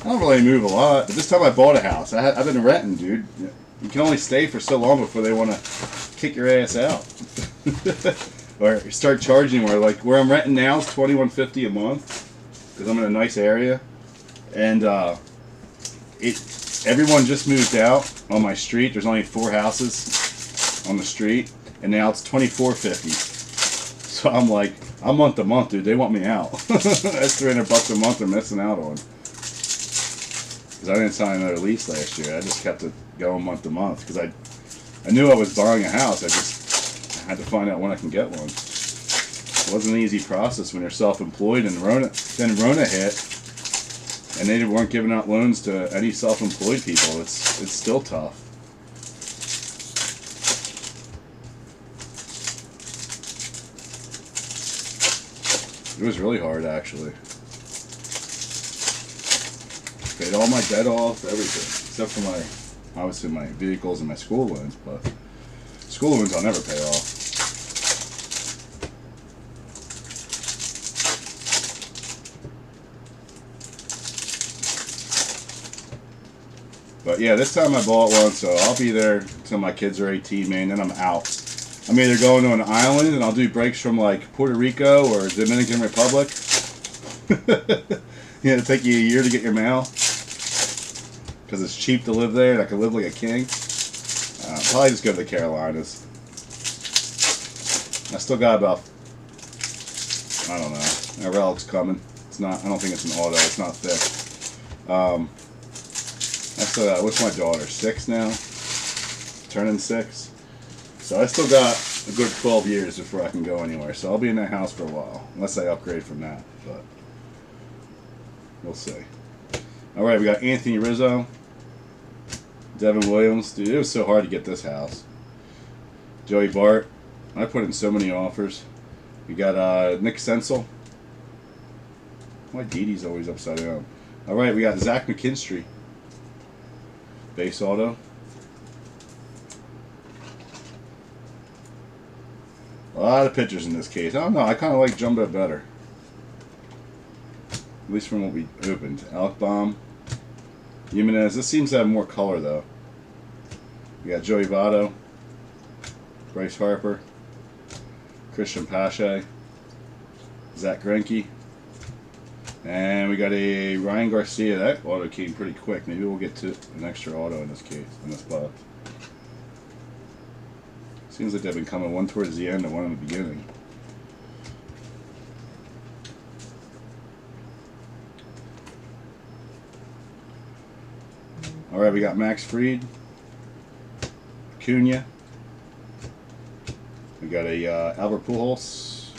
I don't really move a lot. But this time I bought a house. I've been renting, dude. You can only stay for so long before they want to kick your ass out. Or start charging like where I'm renting now is $21.50 a month because I'm in a nice area, and everyone just moved out on my street. There's only 4 houses on the street, and now it's $24.50. So I'm like, I'm month to month, dude. They want me out. That's $300 a month they're missing out on. Because I didn't sign another lease last year. I just kept it going month to month because I knew I was buying a house. I just had to find out when I can get one. It wasn't an easy process when you're self-employed, and Rona hit, and they weren't giving out loans to any self-employed people. It's still tough. It was really hard, actually. Paid all my debt off, everything, except for obviously my vehicles and my school loans, but school loans I'll never pay off. But yeah, this time I bought one, so I'll be there until my kids are 18, man, then I'm out. I'm either going to an island and I'll do breaks from like Puerto Rico or Dominican Republic. It'll take you a year to get your mail because it's cheap to live there and I can live like a king. Probably just go to the Carolinas. I still got about, I don't know, my relic's coming. It's not, I don't think it's an auto, it's not thick. I still got, what's my daughter, 6 now? Turning 6. So I still got a good 12 years before I can go anywhere. So I'll be in that house for a while, unless I upgrade from that. But we'll see. All right, we got Anthony Rizzo, Devin Williams. Dude, it was so hard to get this house. Joey Bart. I put in so many offers. We got Nick Senzel. Why Didi's always upside down? All right, we got Zach McKinstry. Base auto. A lot of pictures in this case. I don't know. I kind of like Jumbo better. At least from what we opened. Alec Baum. Jimenez. This seems to have more color, though. We got Joey Votto. Bryce Harper. Christian Pache. Zach Greinke. And we got a Ryan Garcia. That auto came pretty quick. Maybe we'll get to an extra auto in this case, in this box. Seems like they've been coming one towards the end and one in the beginning. All right, we got Max Fried, Acuna. We got a Albert Pujols.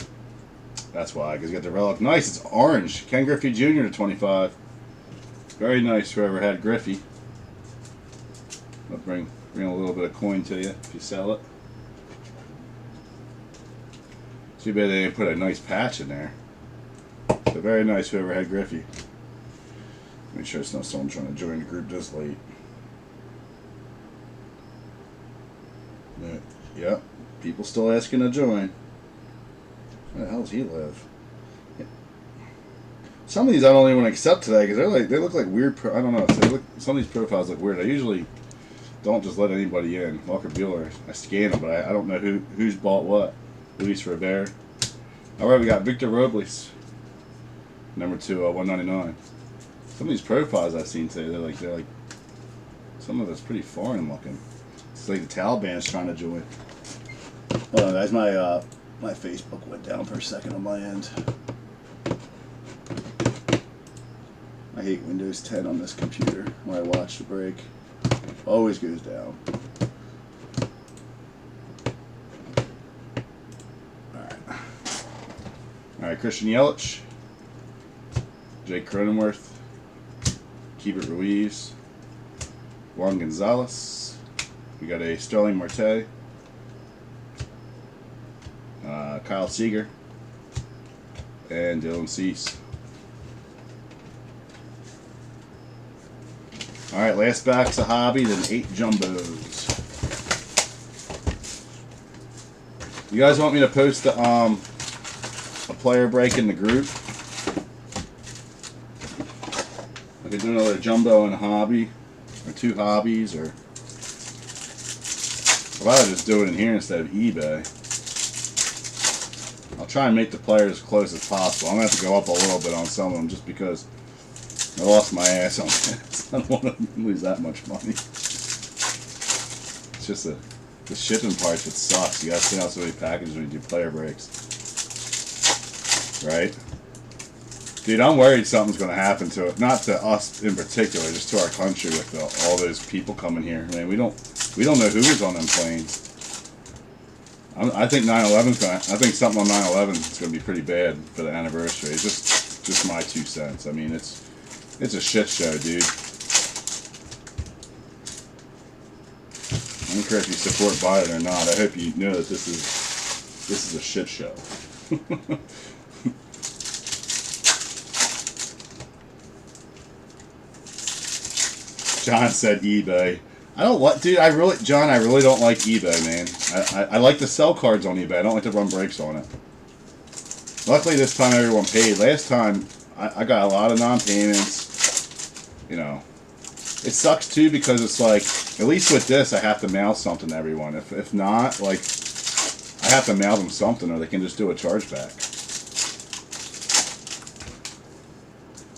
That's why, because you got the relic. Nice, it's orange. Ken Griffey Jr. to 25. Very nice, whoever had Griffey. I'll bring a little bit of coin to you if you sell it. Too bad they didn't put a nice patch in there. So very nice, whoever had Griffey. Make sure it's not someone trying to join the group this late. Yep, people still asking to join. Where the hell does he live? Yeah. Some of these I don't even want to accept today because they look like weird. I don't know. Some of these profiles look weird. I usually don't just let anybody in. Walker Buehler, I scan them, but I don't know who's bought what. Luis Robert. All right, we got Victor Robles, number 2, 199. Some of these profiles I've seen today, they're like some of it's pretty foreign looking. It's like the Taliban's trying to join. Hold on, guys, my Facebook went down for a second on my end. I hate Windows 10 on this computer when I watch the break. Always goes down. All right, Christian Yelich, Jake Cronenworth, Keibert Ruiz, Juan Gonzalez. We got a Sterling Marte, Kyle Seager, and Dylan Cease. All right, last box of Hobby, then 8 Jumbos. You guys want me to post a player break in the group? I could do another Jumbo and a Hobby, or 2 Hobbies, or I'd rather just do it in here instead of eBay. I'll try and make the players as close as possible. I'm going to have to go up a little bit on some of them just because I lost my ass on this. I don't want to lose that much money. It's just the shipping parts that sucks. You got to send out so many packages when you do player breaks. Right? Dude, I'm worried something's going to happen to it. Not to us in particular, just to our country with all those people coming here. Man, we don't know who was on them planes. I think 9/11's gonna. I think something on 9/11 is gonna be pretty bad for the anniversary. It's just my 2 cents. I mean, it's a shit show, dude. I don't care if you support Biden or not. I hope you know that this is a shit show. John said eBay. I don't like, dude. John, I really don't like eBay, man. I like to sell cards on eBay. I don't like to run breaks on it. Luckily, this time everyone paid. Last time, I got a lot of non-payments. You know, it sucks too because it's like, at least with this, I have to mail something to everyone. If not, like, I have to mail them something, or they can just do a chargeback.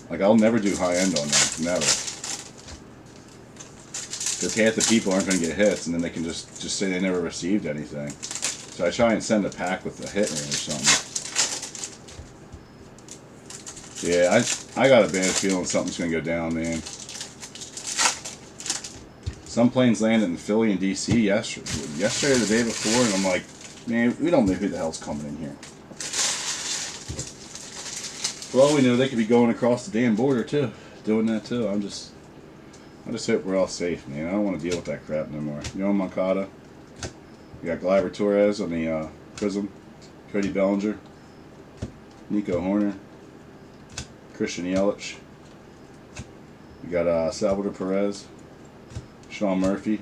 Like, I'll never do high end on that, never. Because half the people aren't going to get hits, and then they can just say they never received anything. So I try and send a pack with a hit in or something. Yeah, I got a bad feeling something's going to go down, man. Some planes landed in Philly and D.C. yesterday or the day before, and I'm like, man, we don't know who the hell's coming in here. For all we know, they could be going across the damn border, too. Doing that, too. I just hope we're all safe, man. I don't want to deal with that crap no more. You know, Moncada. We got Gleyber Torres on the Prism. Cody Bellinger. Nico Horner. Christian Yelich. We got Salvador Perez. Sean Murphy.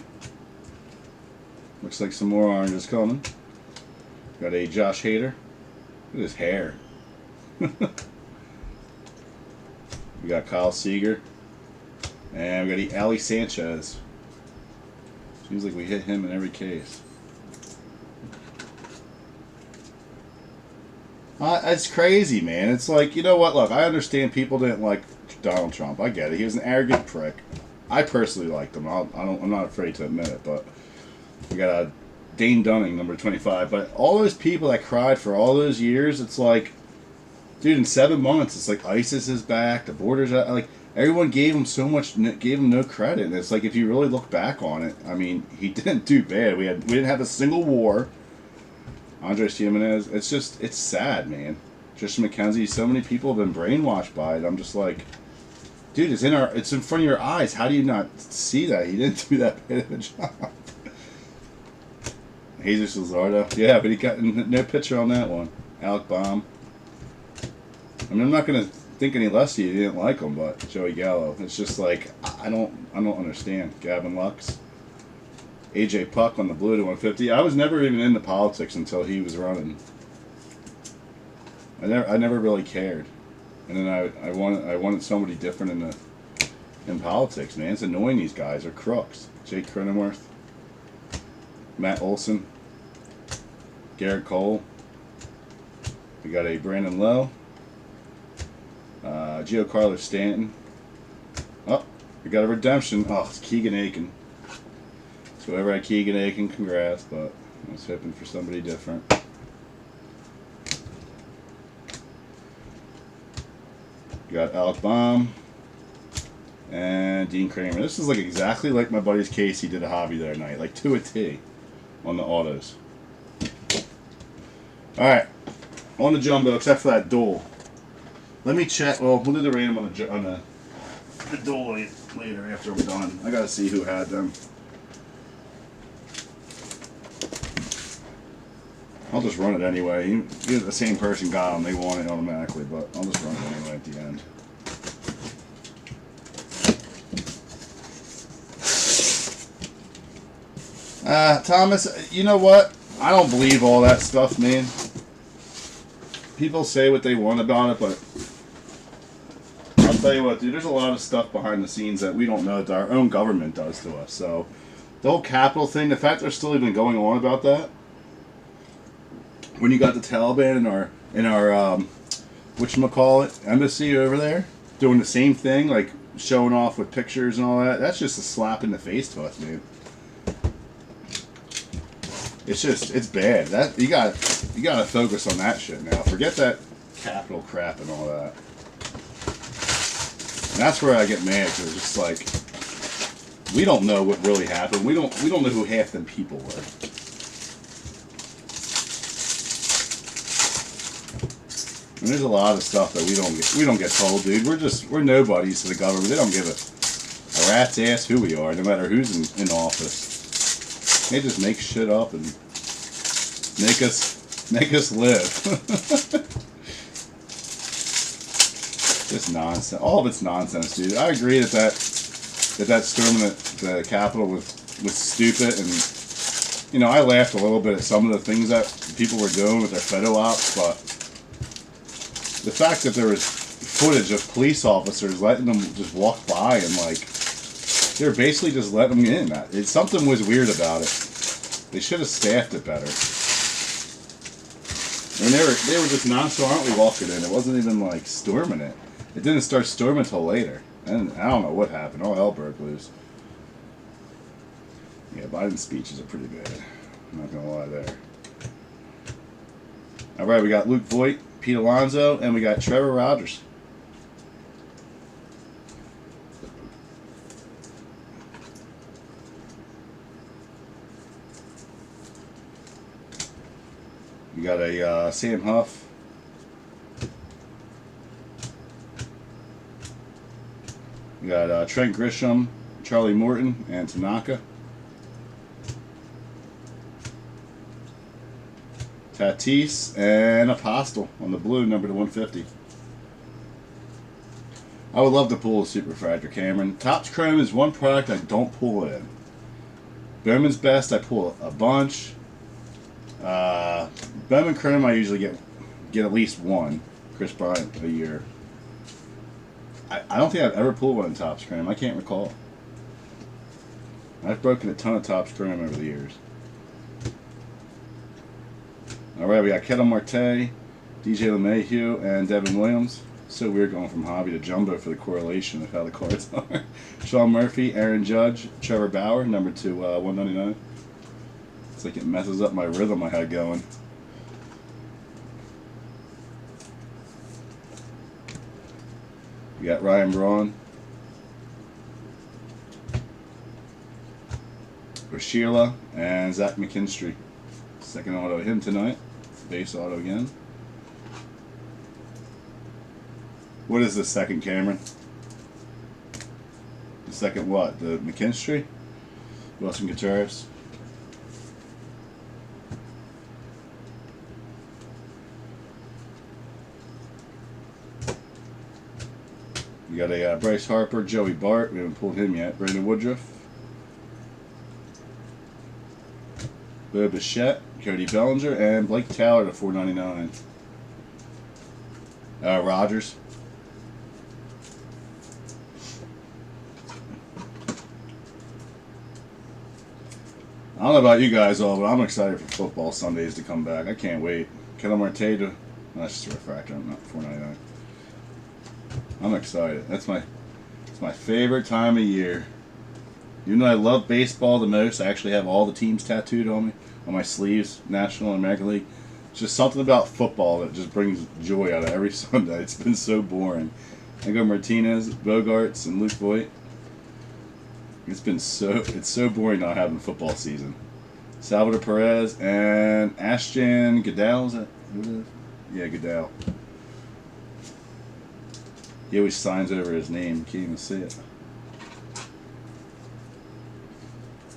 Looks like some more oranges coming. Got a Josh Hader. Look at his hair. We got Kyle Seager. And we got Ali Sanchez. Seems like we hit him in every case. It's crazy, man. It's like, you know what? Look, I understand people didn't like Donald Trump. I get it. He was an arrogant prick. I personally liked him. I'm not afraid to admit it. But we got a Dane Dunning, number 25. But all those people that cried for all those years, it's like, dude, in 7 months, it's like ISIS is back. The borders are like. Everyone gave him no credit. And it's like, if you really look back on it, I mean, he didn't do bad. We didn't have a single war. Andres Jimenez, it's sad, man. Tristan McKenzie, so many people have been brainwashed by it. I'm just like, dude, it's in front of your eyes. How do you not see that? He didn't do that bad of a job. Jesus Luzardo, yeah, but he got no picture on that one. Alec Baum. I mean, I'm not gonna think any less of you didn't like him, but Joey Gallo. It's just like, I don't understand. Gavin Lux. AJ Puck on the blue to 150. I was never even into politics until he was running. I never really cared. And then I wanted somebody different in politics, man. It's annoying, these guys are crooks. Jake Cronenworth. Matt Olson. Garrett Cole. We got a Brandon Lowe. Giancarlo Stanton. Oh, we got a redemption. Oh, it's Keegan Aiken. So whoever had Keegan Aiken, congrats, but I was hoping for somebody different. We got Alec Baum and Dean Kramer. This is like exactly like my buddy's case he did a hobby the other night, like to a T on the autos. Alright, on the jumbo, except for that duel. Let me check. Well, we'll do the random on the duel later after we're done. I gotta see who had them. I'll just run it anyway. Either the same person got them, they won it automatically, but I'll just run it anyway at the end. Thomas, you know what? I don't believe all that stuff, man. People say what they want about it, but I'll tell you what, dude, there's a lot of stuff behind the scenes that we don't know that our own government does to us. So, the whole Capitol thing, the fact they're still even going on about that, when you got the Taliban in our whatchamacallit, embassy over there, doing the same thing, like showing off with pictures and all that, that's just a slap in the face to us, dude. It's bad. That you gotta focus on that shit now. Forget that Capitol crap and all that. And that's where I get mad, because it's just like, we don't know what really happened. We don't know who half them people were. And there's a lot of stuff that we don't get told, dude. We're nobodies to the government. They don't give a rat's ass who we are, no matter who's in office. They just make shit up and make us live. Just nonsense. All of it's nonsense, dude. I agree that storming the Capitol was stupid, and you know, I laughed a little bit at some of the things that people were doing with their photo ops, but the fact that there was footage of police officers letting them just walk by and like they're basically just letting them in. Something was weird about it. They should have staffed it better. And they were just nonchalantly walking in. It wasn't even like storming it. It didn't start storming until later. And I don't know what happened. All hell broke loose. Yeah, Biden's speeches are pretty bad. I'm not gonna lie there. All right, we got Luke Voigt, Pete Alonso, and we got Trevor Rogers. We got a Sam Huff. We got Trent Grisham, Charlie Morton, and Tanaka. Tatis and Apostle on the blue, number to 150. I would love to pull a Super Refractor, Cameron. Topps Chrome is one product I don't pull in. Bowman's Best, I pull a bunch. Bowman Chrome, I usually get at least one. Chris Bryant a year. I don't think I've ever pulled one in Topps Chrome. I can't recall. I've broken a ton of Topps Chrome over the years. Alright, we got Ketel Marte, DJ LeMahieu, and Devin Williams. So weird going from hobby to jumbo for the correlation of how the cards are. Sean Murphy, Aaron Judge, Trevor Bauer, number to 199. It's like it messes up my rhythm I had going. We got Ryan Braun, Sheila, and Zach McKinstry. Second auto of him tonight. Base auto again. What is the second, Cameron? The second what? The McKinstry? Wilson Contreras. We got a Bryce Harper, Joey Bart. We haven't pulled him yet. Brandon Woodruff. Bo Bichette, Cody Bellinger, and Blake Taylor to 499. Rogers. I don't know about you guys all, but I'm excited for football Sundays to come back. I can't wait. Ketel Marte to... That's just a refractor. I'm not 499. I'm excited. It's my favorite time of year. Even though I love baseball the most, I actually have all the teams tattooed on me, on my sleeves, National and American League. It's just something about football that just brings joy out of every Sunday. It's been so boring. I go Martinez, Bogarts, and Luke Voigt. It's so boring not having football season. Salvador Perez and Ashton Goodell, is that who it is? Yeah, Goodell. He always signs over his name. Can't even see it.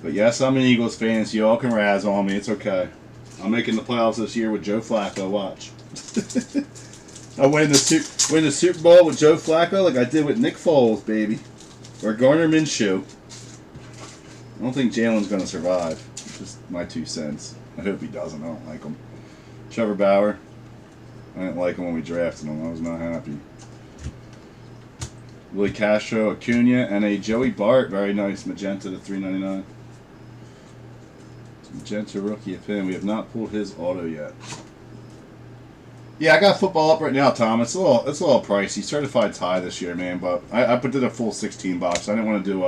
But yes, I'm an Eagles fan, so y'all can razz on me. It's okay. I'm making the playoffs this year with Joe Flacco. Watch. I win the Super Bowl with Joe Flacco like I did with Nick Foles, baby. Or Garner Minshew. I don't think Jalen's going to survive. Just my 2 cents. I hope he doesn't. I don't like him. Trevor Bauer. I didn't like him when we drafted him. I was not happy. Willie Castro, Acuna, and a Joey Bart. Very nice. Magenta to 399. Magenta rookie of him. We have not pulled his auto yet. Yeah, I got football up right now, Tom. It's a little pricey. Certified tie this year, man. But I put it a full 16 box. I didn't want to do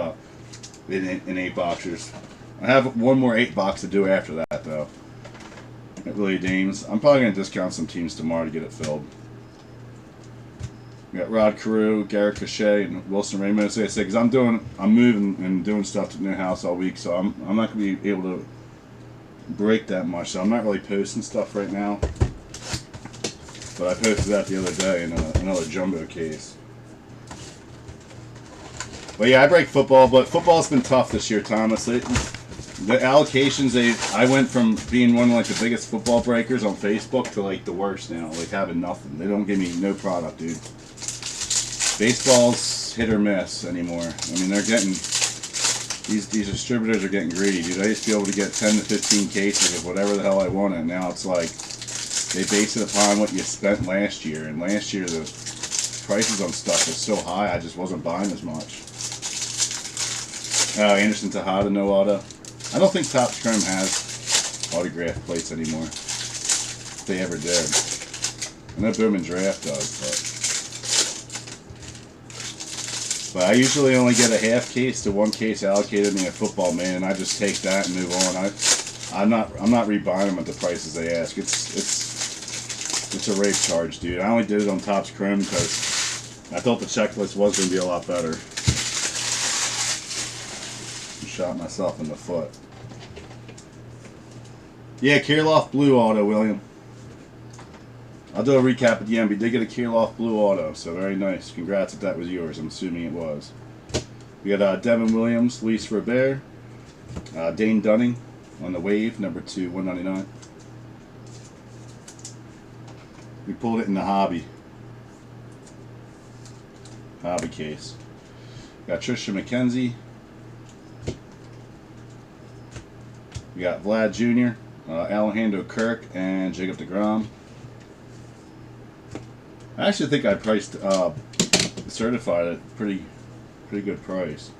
in 8 boxers. I have one more 8 box to do after that, though. At Willie Deems. I'm probably going to discount some teams tomorrow to get it filled. We got Rod Carew, Garrett Cachet, and Wilson Ramos. Like I said, because I'm moving and doing stuff to the new house all week, so I'm not going to be able to break that much. So I'm not really posting stuff right now. But I posted that the other day in another jumbo case. But yeah, I break football, but football's been tough this year, Thomas. The allocations, I went from being one of like the biggest football breakers on Facebook to like the worst now, like having nothing. They don't give me no product, dude. Baseball's hit or miss anymore. I mean, they're getting, these distributors are getting greedy, dude. I used to be able to get 10 to 15 cases of whatever the hell I wanted. Now it's like, they base it upon what you spent last year, and last year the prices on stuff was so high, I just wasn't buying as much. Oh, Anderson Tejada, no auto. I don't think Topps Chrome has autograph plates anymore. If they ever did. I know Bowman Draft does, but I usually only get a half case to 1 case allocated me a football, man, and I just take that and move on. I'm not rebuying them at the prices they ask. It's a rape charge, dude. I only did it on Topps Chrome because I thought the checklist was going to be a lot better. Shot myself in the foot. Yeah, Kirilloff Blue Auto, William. I'll do a recap at the end. We did get a Kirilloff Blue Auto, so very nice. Congrats if that was yours. I'm assuming it was. We got Devin Williams, Luis Robert, Dane Dunning on the wave, number 2, 199. We pulled it in the hobby case. Got Trisha McKenzie. We got Vlad Jr., Alejandro Kirk, and Jacob deGrom. I actually think I priced certified at pretty good price.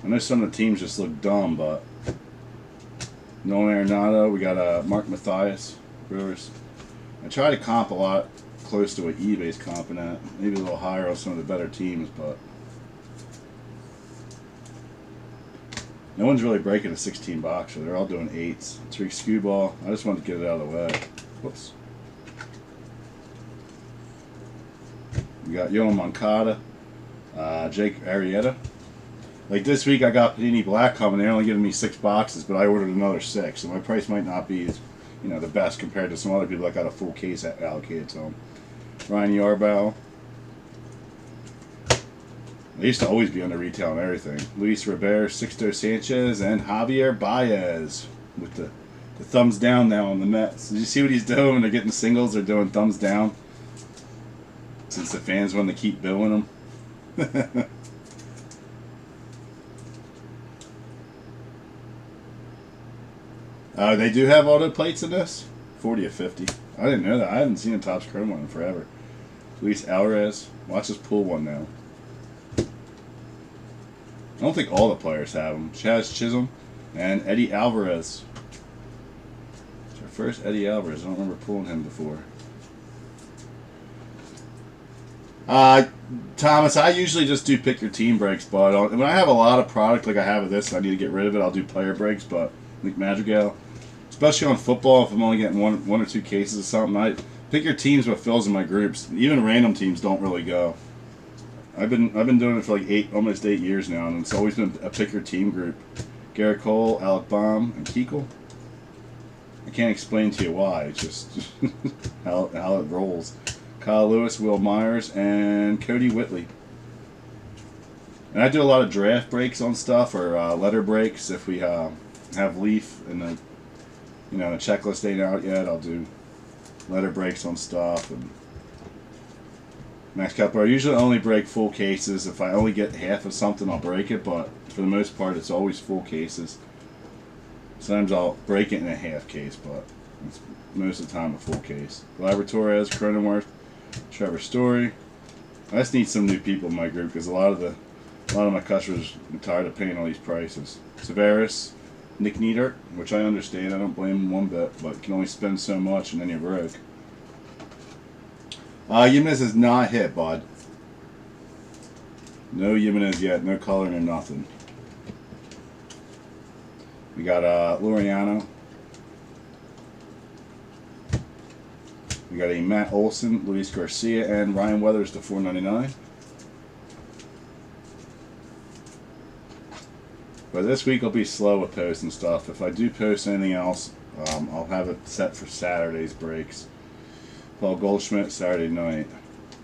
I know some of the teams just look dumb, but Nolan Arenado. We got Mark Mathias, Brewers. I try to comp a lot close to what eBay's comping at. Maybe a little higher on some of the better teams, but no one's really breaking a 16 boxer. They're all doing 8s. Tariq Skubal. I just wanted to get it out of the way. Whoops. We got Yohan Moncada, Jake Arrieta. Like this week, I got Panini Black coming. They're only giving me 6 boxes, but I ordered another 6, so my price might not be, the best compared to some other people that got a full case allocated to them. Ryan Yarbrough. They used to always be under retail and everything. Luis Robert, Sixto Sanchez, and Javier Baez with the thumbs down now on the Mets. Did you see what he's doing when they're getting singles? They're doing thumbs down. Since the fans want to keep billing them. They do have auto plates in this? 40 of 50. I didn't know that. I haven't seen a Topps Chrome one in forever. Luis Alvarez. Watch us pull one now. I don't think all the players have them. Chaz Chisholm and Eddie Alvarez. It's our first Eddie Alvarez. I don't remember pulling him before. Thomas, I usually just do pick your team breaks, but when I have a lot of product like I have of this, I need to get rid of it. I'll do player breaks, but like Madrigal, especially on football, if I'm only getting one or 2 cases of something, I pick your teams what fills in my groups. Even random teams don't really go. I've been doing it for like almost 8 years now, and it's always been a pick your team group. Garrett Cole, Alec Baum, and Keuchel. I can't explain to you why. It's just how it rolls. Kyle Lewis, Will Myers, and Cody Whitley. And I do a lot of draft breaks on stuff, or letter breaks. If we have Leaf and the checklist ain't out yet, I'll do letter breaks on stuff. And Max Kepler, I usually only break full cases. If I only get half of something, I'll break it, but for the most part, it's always full cases. Sometimes I'll break it in a half case, but it's most of the time a full case. Gleyber Torres, Cronenworth, Trevor Story. I just need some new people in my group because a lot of my customers are tired of paying all these prices. Severus, Nick Neidert, which I understand. I don't blame him one bit, but you can only spend so much and then you're broke. Jimenez is not hit, bud. No Jimenez yet. No color, no nothing. We got Laureano. We got a Matt Olson, Luis Garcia, and Ryan Weathers to 499. But this week will be slow with posting stuff. If I do post anything else, I'll have it set for Saturday's breaks. Paul Goldschmidt, Saturday night.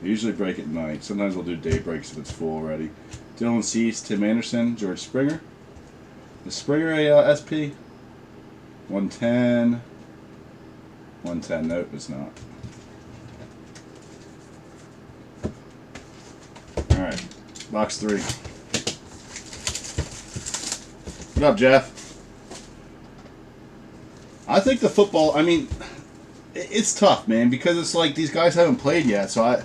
I usually break at night. Sometimes we'll do day breaks if it's full already. Dylan Cease, Tim Anderson, George Springer. Is Springer a SP? 110. 110. Nope, it's not. Alright. Box 3. What up, Jeff? I think the football, I mean, it's tough, man, because it's like these guys haven't played yet, so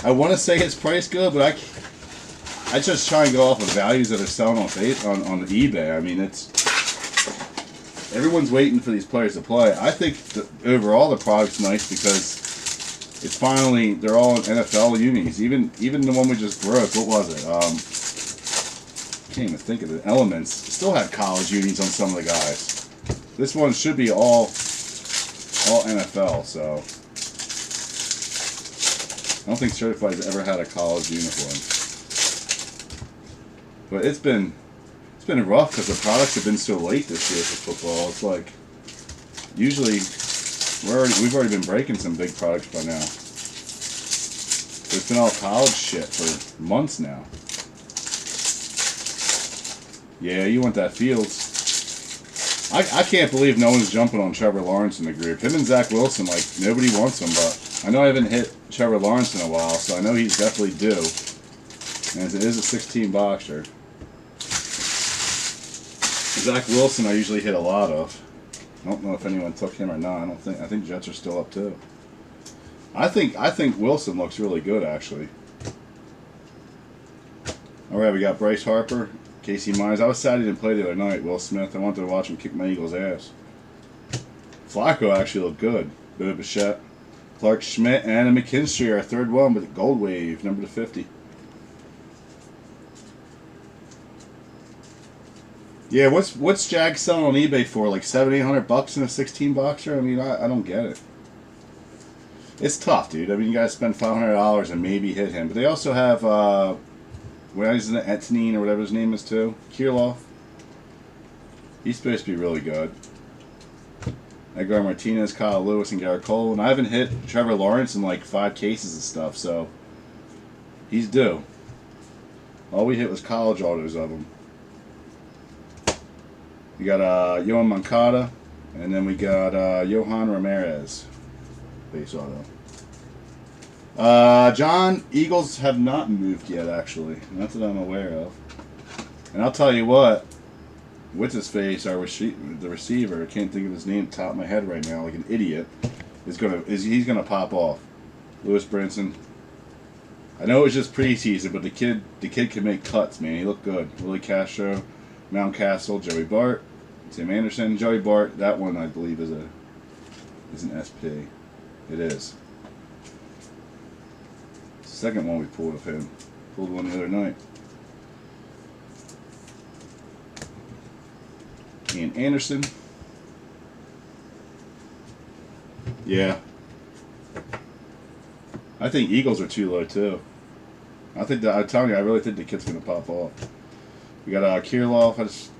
I want to say it's priced good, but I just try and go off of values that are selling on eBay. I mean, it's everyone's waiting for these players to play. I think overall the product's nice because it's finally they're all NFL unis. Even the one we just broke. What was it? Can't even think of it. Elements still had college unis on some of the guys. This one should be all NFL. So I don't think Certified's ever had a college uniform. But it's been rough because the products have been so late this year for football. It's like usually we've already been breaking some big products by now. It's been all college shit for months now. Yeah, you want that Fields. I can't believe no one's jumping on Trevor Lawrence in the group. Him and Zach Wilson, like nobody wants him, but I know I haven't hit Trevor Lawrence in a while, so I know he's definitely due. And it is a 16 boxer. Zach Wilson, I usually hit a lot of. I don't know if anyone took him or not. I think Jets are still up too. I think Wilson looks really good actually. All right, we got Bryce Harper, Casey Mize. I was sad he didn't play the other night. Will Smith. I wanted to watch him kick my Eagles' ass. Flacco actually looked good. Bill Bichette, Clark Schmidt, and a McKinstry, our third one with Gold Wave, number to 50. Yeah, what's Jag selling on eBay for? Like $700-800 in a 16 boxer? I mean, I don't get it. It's tough, dude. I mean, you guys spend $500 and maybe hit him. But they also have what is it, Etanine or whatever his name is too. Kirilov. He's supposed to be really good. Edgar Martinez, Kyle Lewis, and Garrett Cole. And I haven't hit Trevor Lawrence in like 5 cases of stuff, so he's due. All we hit was college autos of him. We got Yohan Moncada, and then we got Johan Ramirez, base auto. John, Eagles have not moved yet, actually. Not that I'm aware of. And I'll tell you what, what's his face, the receiver, I can't think of his name top of my head right now, like an idiot, he's gonna pop off. Lewis Brinson. I know it was just preseason, but the kid can make cuts, man. He looked good. Willie Castro, Mountcastle, Joey Bart, Tim Anderson, Joey Bart. That one I believe is an SP. It is. Second one we pulled of him. Pulled one the other night. Ian Anderson. Yeah. I think Eagles are too low too. I'm telling you, I really think the kid's gonna pop off. We got Kirilov. I just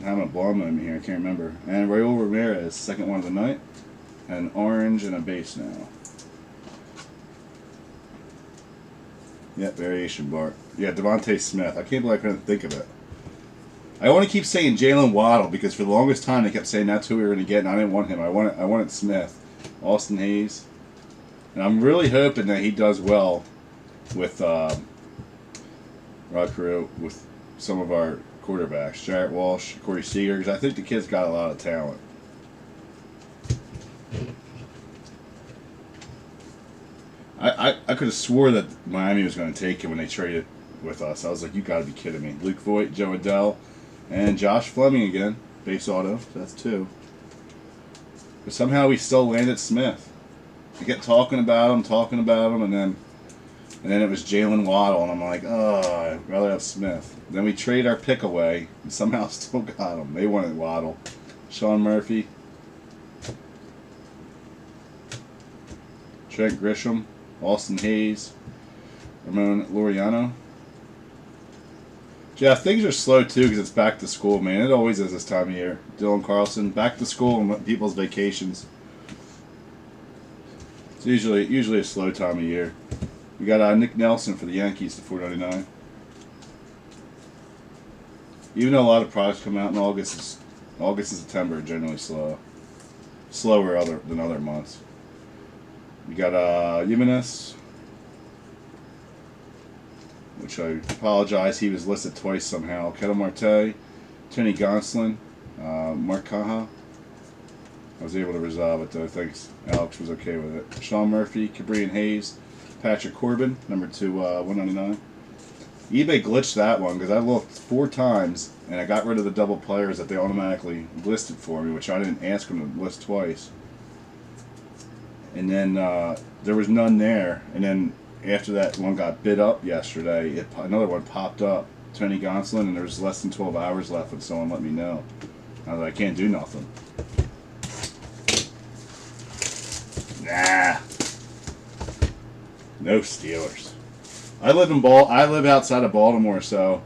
having a blonde moment here. I can't remember. And Raul Ramirez, second one of the night. An orange and a base now. Yeah, variation Bart. Yeah, Devontae Smith. I can't believe I couldn't think of it. I want to keep saying Jalen Waddle because for the longest time they kept saying that's who we were going to get, and I didn't want him. I wanted Smith, Austin Hayes, and I'm really hoping that he does well with Rod Carew, with some of our quarterbacks, Jarrett Walsh, Corey Seager, because I think the kid's got a lot of talent. I could have swore that Miami was going to take him when they traded with us. I was like, you got to be kidding me. Luke Voigt, Joe Adell, and Josh Fleming again, base auto. So that's 2. But somehow we still landed Smith. I kept talking about him, and then it was Jalen Waddle, and I'm like, oh, I'd rather have Smith. Then we trade our pick away, and somehow still got him. They wanted Waddle. Sean Murphy, Trent Grisham, Austin Hayes, Ramon Laureano. Jeff, things are slow too because it's back to school, man. It always is this time of year. Dylan Carlson, back to school and people's vacations. usually a slow time of year. We got Nick Nelson for the Yankees to 4.99. Even though a lot of products come out in August and September are generally slower than other months. We got Jimenez, which I apologize, he was listed twice somehow. Ketel Marte, Tony Gonsolin, Mark Caja. I was able to resolve it though. Thanks, Alex was okay with it. Sean Murphy, Cabrian Hayes, Patrick Corbin, number 2, 199. eBay glitched that one because I looked 4 times and I got rid of the double players that they automatically listed for me, which I didn't ask them to list twice. And then there was none there. And then after that one got bid up yesterday, another one popped up, Tony Gonsolin, and there was less than 12 hours left when someone let me know. I was like, I can't do nothing. Nah. No Steelers. I live outside of Baltimore, so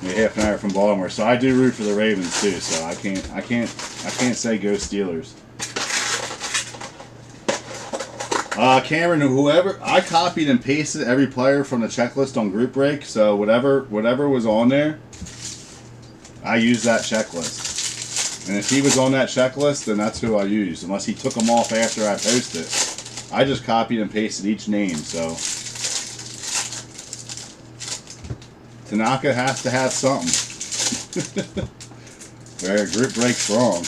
maybe half an hour from Baltimore. So I do root for the Ravens too. So I can't say go Steelers. Cameron, whoever I copied and pasted every player from the checklist on Group Break. So whatever was on there, I used that checklist. And if he was on that checklist, then that's who I used. Unless he took them off after I posted it. I just copied and pasted each name, so. Tanaka has to have something. Where Group Break's wrong.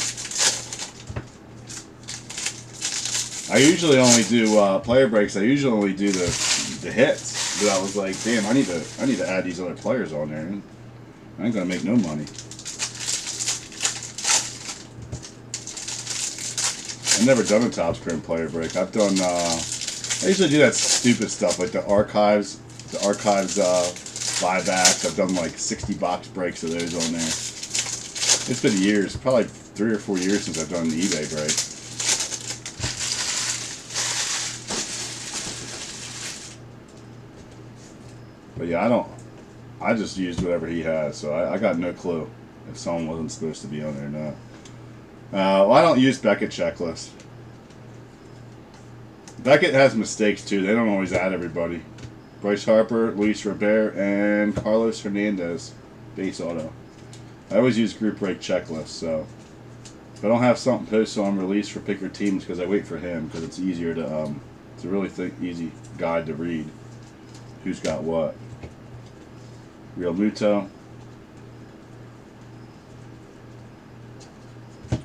I usually only do player breaks. I usually only do the hits. But I was like, damn, I need to add these other players on there. I ain't gonna make no money. I've never done a Topps Chrome player break. I've done. I usually do that stupid stuff like the archives buybacks. I've done like 60 box breaks of those on there. It's been years, probably 3 or 4 years since I've done an eBay break. But yeah, I just used whatever he has, so I got no clue if someone wasn't supposed to be on there or not. Well, I don't use Beckett checklist. Beckett has mistakes too. They don't always add everybody. Bryce Harper, Luis Robert, and Carlos Hernandez, base auto. I always use Group Break checklist, so if I don't have something posted on release for picker teams, because I wait for him, because it's easier to it's a really easy guide to read who's got what. Real Muto.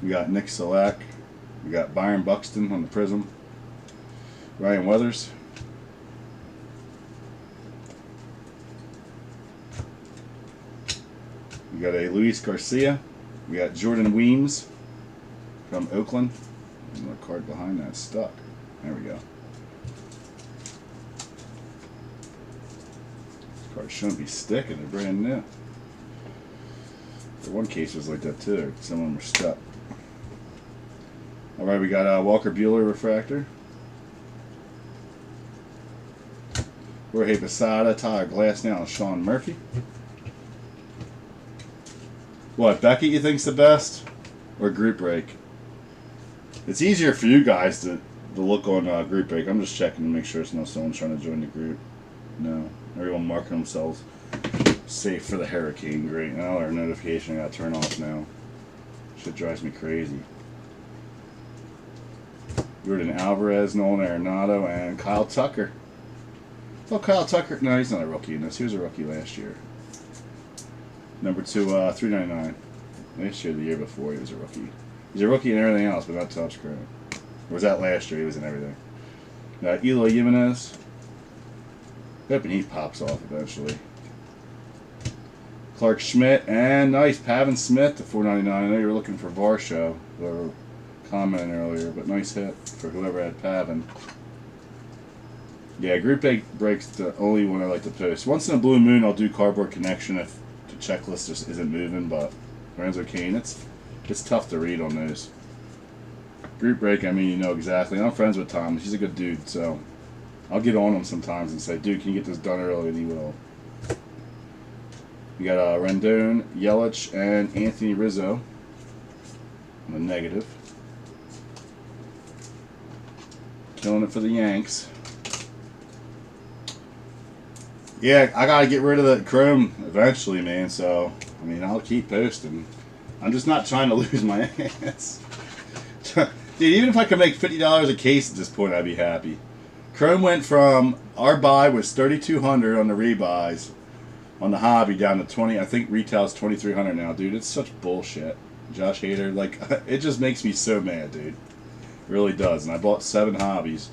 We got Nick Selak. We got Byron Buxton on the Prism. Ryan Weathers. We got a Luis Garcia. We got Jordan Weems from Oakland. And the card behind that stuck. There we go. This card shouldn't be sticking. They're brand new. The one case was like that too. Some of them were stuck. All right, we got Walker Buehler refractor. Jorge Posada, Tyler Glasnow, and Sean Murphy. What, Beckett you think's the best? Or Group Break? It's easier for you guys to look on Group Break. I'm just checking to make sure it's not someone trying to join the group. No. Everyone marking themselves safe for the hurricane. Great. Now our notification I gotta turn off now. Shit drives me crazy. Jordan Alvarez, Nolan Arenado, and Kyle Tucker. Oh, Kyle Tucker. No, he's not a rookie in this. He was a rookie last year. Number 2, $3.99. Last year, the year before, he was a rookie. He's a rookie in everything else, but not Topps Chrome. Or was that last year? He was in everything. Eloy Jimenez. Hoping he pops off eventually. Clark Schmidt, and nice Pavin Smith to $4.99. I know you were looking for Varsho, whoever commented earlier, but nice hit for whoever had Pavin. Yeah, Group Break's the only one I like to post. Once in a blue moon, I'll do Cardboard Connection if the checklist just isn't moving, but Lorenzo Cain, it's tough to read on those. Group Break, I mean, you know exactly. I'm friends with Tom. He's a good dude, so I'll get on him sometimes and say, dude, can you get this done early? And he will. You got Rendon, Yelich, and Anthony Rizzo on the negative. Killing it for the Yanks. Yeah, I gotta get rid of that chrome eventually, man. So, I mean, I'll keep posting. I'm just not trying to lose my ass. Dude, even if I could make $50 a case at this point, I'd be happy. Chrome went from, our buy was $3,200 on the rebuys on the hobby down to 20. I think retail's $2,300 now, dude. It's such bullshit. Josh Hader, like, it just makes me so mad, dude. It really does. And I bought 7 hobbies,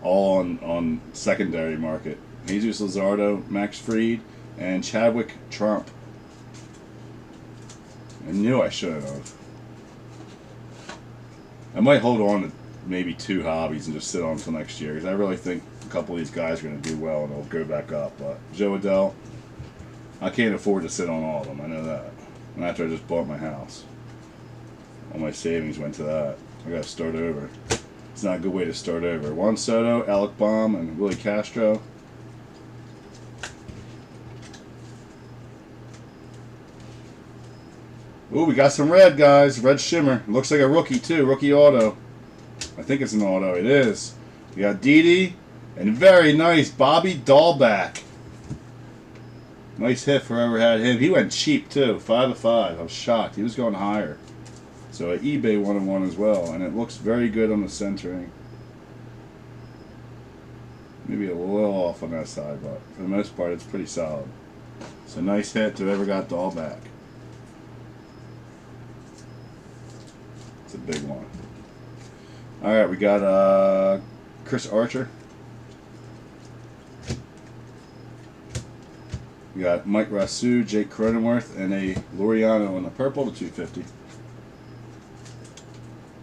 all on secondary market. Jesus Luzardo, Max Fried, and Chadwick Trump. I knew I shouldn't have. I might hold on to maybe 2 hobbies and just sit on them until next year, because I really think a couple of these guys are going to do well and they'll go back up. But Joe Adell, I can't afford to sit on all of them. I know that. And after I just bought my house, all my savings went to that. I got to start over. It's not a good way to start over. Juan Soto, Alec Baum, and Willie Castro. Ooh, we got some red, guys. Red shimmer. Looks like a rookie, too. Rookie auto. I think it's an auto. It is. We got Didi. And very nice, Bobby Dahlback. Nice hit for whoever had him. He went cheap, too. 5 of 5. I was shocked. He was going higher. So, an eBay 1-on-1 as well. And it looks very good on the centering. Maybe a little off on that side, but for the most part, it's pretty solid. So, nice hit to whoever got Dahlback. It's a big one. Alright, we got Chris Archer. We got Mike Rasu, Jake Cronenworth, and a Laureano in the purple to 250.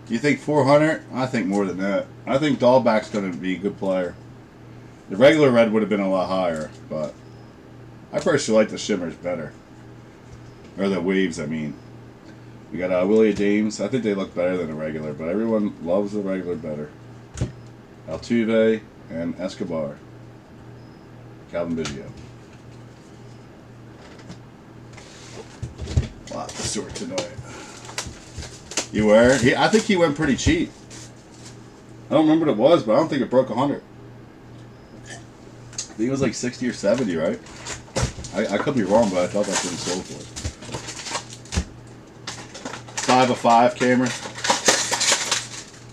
You think 400? I think more than that. I think Dahlback's going to be a good player. The regular red would have been a lot higher, but I personally like the shimmers better. Or the waves, I mean. We got Willie Dames. I think they look better than the regular, but everyone loves the regular better. Altuve and Escobar. Calvin Biggio. Wow, the sort tonight. You were? I think he went pretty cheap. I don't remember what it was, but I don't think it broke 100. I think it was like 60 or 70, right? I could be wrong, but I thought that's what he sold for. 5 of 5, Cameron.